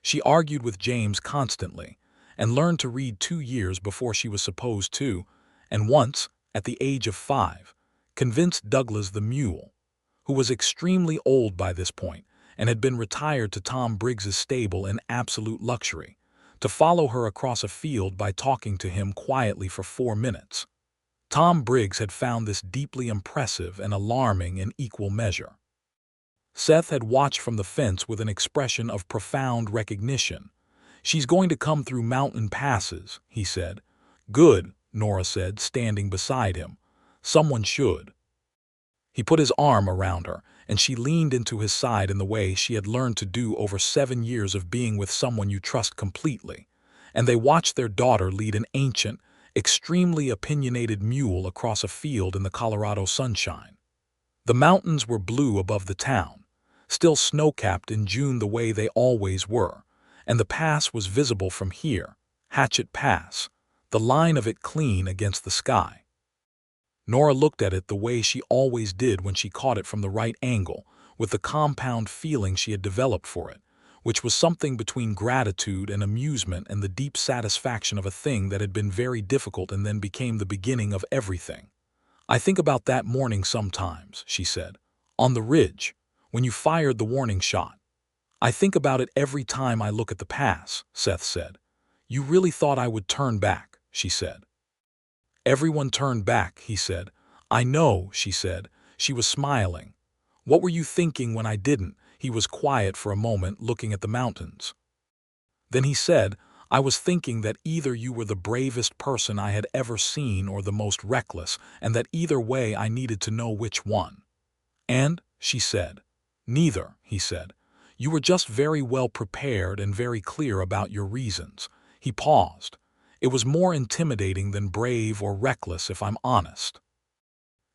She argued with James constantly, and learned to read 2 years before she was supposed to, and once, at the age of 5, convinced Douglas the mule, who was extremely old by this point and had been retired to Tom Briggs's stable in absolute luxury, to follow her across a field by talking to him quietly for 4 minutes. Tom Briggs had found this deeply impressive and alarming in equal measure. Seth had watched from the fence with an expression of profound recognition. "She's going to come through mountain passes," he said. "Good," Nora said, standing beside him. "Someone should." He put his arm around her, and she leaned into his side in the way she had learned to do over 7 years of being with someone you trust completely, and they watched their daughter lead an ancient, extremely opinionated mule across a field in the Colorado sunshine. The mountains were blue above the town, still snow-capped in June the way they always were, and the pass was visible from here, Hatchet Pass, the line of it clean against the sky. Nora looked at it the way she always did when she caught it from the right angle, with the compound feeling she had developed for it, which was something between gratitude and amusement and the deep satisfaction of a thing that had been very difficult and then became the beginning of everything. "I think about that morning sometimes," she said. "On the ridge, when you fired the warning shot. I think about it every time I look at the pass," Seth said. "You really thought I would turn back," she said. "Everyone turned back," he said. "I know," she said. She was smiling. "What were you thinking when I didn't?" He was quiet for a moment, looking at the mountains. Then he said, "I was thinking that either you were the bravest person I had ever seen or the most reckless, and that either way I needed to know which one." "And," she said. "Neither," he said. "You were just very well prepared and very clear about your reasons." He paused. "It was more intimidating than brave or reckless, if I'm honest."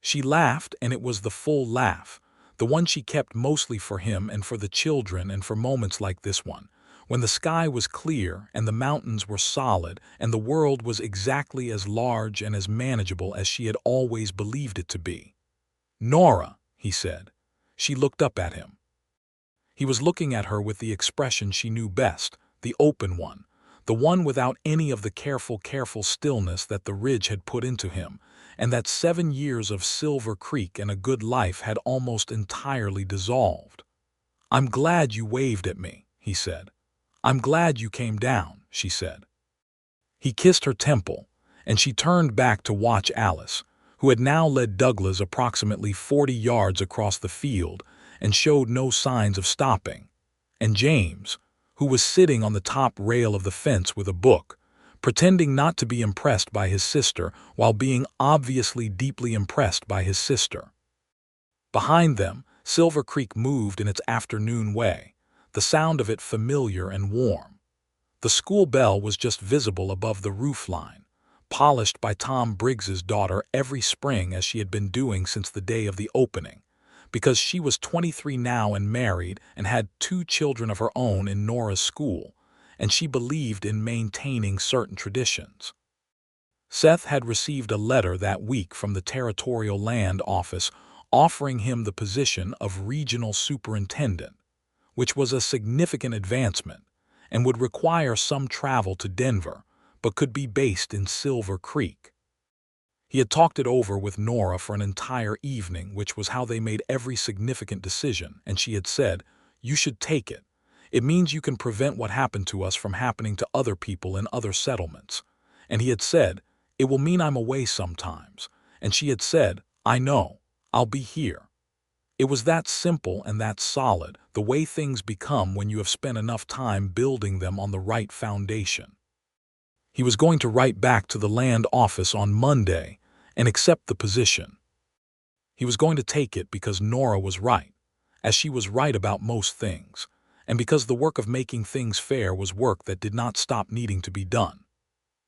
She laughed, and it was the full laugh, the one she kept mostly for him and for the children and for moments like this one, when the sky was clear and the mountains were solid and the world was exactly as large and as manageable as she had always believed it to be. "Nora," he said. She looked up at him. He was looking at her with the expression she knew best, the open one, the one without any of the careful stillness that the ridge had put into him, and that 7 years of Silver Creek and a good life had almost entirely dissolved. "I'm glad you waved at me," he said. "I'm glad you came down," she said. He kissed her temple, and she turned back to watch Alice, who had now led Douglas approximately 40 yards across the field and showed no signs of stopping, and James, who was sitting on the top rail of the fence with a book, pretending not to be impressed by his sister while being obviously deeply impressed by his sister. Behind them, Silver Creek moved in its afternoon way, the sound of it familiar and warm. The school bell was just visible above the roofline, polished by Tom Briggs's daughter every spring as she had been doing since the day of the opening, because she was 23 now and married and had 2 children of her own in Nora's school, and she believed in maintaining certain traditions. Seth had received a letter that week from the Territorial Land Office offering him the position of regional superintendent, which was a significant advancement and would require some travel to Denver, but could be based in Silver Creek. He had talked it over with Nora for an entire evening, which was how they made every significant decision, and she had said, "You should take it. It means you can prevent what happened to us from happening to other people in other settlements." And he had said, "It will mean I'm away sometimes." And she had said, "I know. I'll be here." It was that simple and that solid, the way things become when you have spent enough time building them on the right foundation. He was going to write back to the land office on Monday and accept the position. He was going to take it because Nora was right, as she was right about most things, and because the work of making things fair was work that did not stop needing to be done.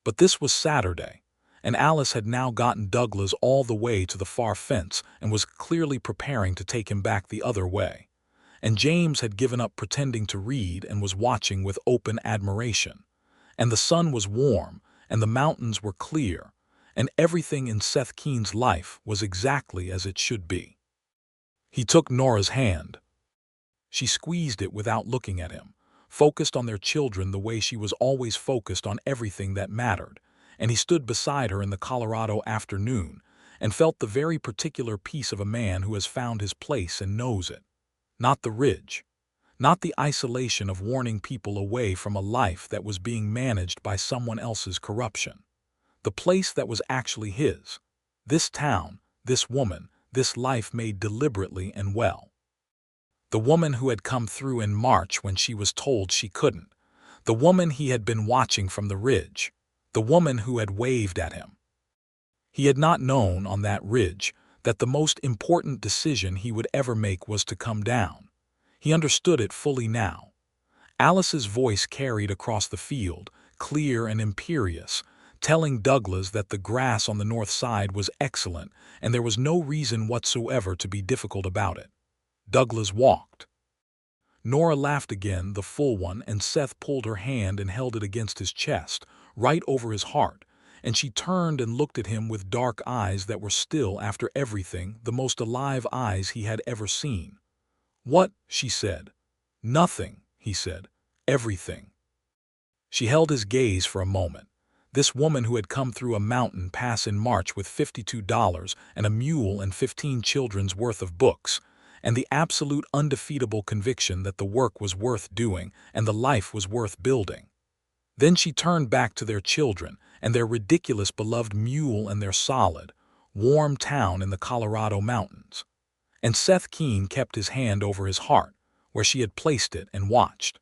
But this was Saturday, and Alice had now gotten Douglas all the way to the far fence and was clearly preparing to take him back the other way. and James had given up pretending to read and was watching with open admiration. And the sun was warm, and the mountains were clear, and everything in Seth Keen's life was exactly as it should be. He took Nora's hand. She squeezed it without looking at him, focused on their children the way she was always focused on everything that mattered, and he stood beside her in the Colorado afternoon and felt the very particular peace of a man who has found his place and knows it. Not the ridge, not the isolation of warning people away from a life that was being managed by someone else's corruption. The place that was actually his. This town, this woman, this life made deliberately and well. The woman who had come through in March when she was told she couldn't. The woman he had been watching from the ridge. The woman who had waved at him. He had not known on that ridge that the most important decision he would ever make was to come down. He understood it fully now. Alice's voice carried across the field, clear and imperious, telling Douglas that the grass on the north side was excellent and there was no reason whatsoever to be difficult about it. Douglas walked. Nora laughed again, the full one, and Seth pulled her hand and held it against his chest, right over his heart, and she turned and looked at him with dark eyes that were still, after everything, the most alive eyes he had ever seen. "What?" she said. "Nothing," he said. "Everything." She held his gaze for a moment. This woman who had come through a mountain pass in March with $52 and a mule and 15 children's worth of books, and the absolute undefeatable conviction that the work was worth doing and the life was worth building. Then she turned back to their children and their ridiculous beloved mule and their solid, warm town in the Colorado mountains. And Seth Keen kept his hand over his heart, where she had placed it, and watched.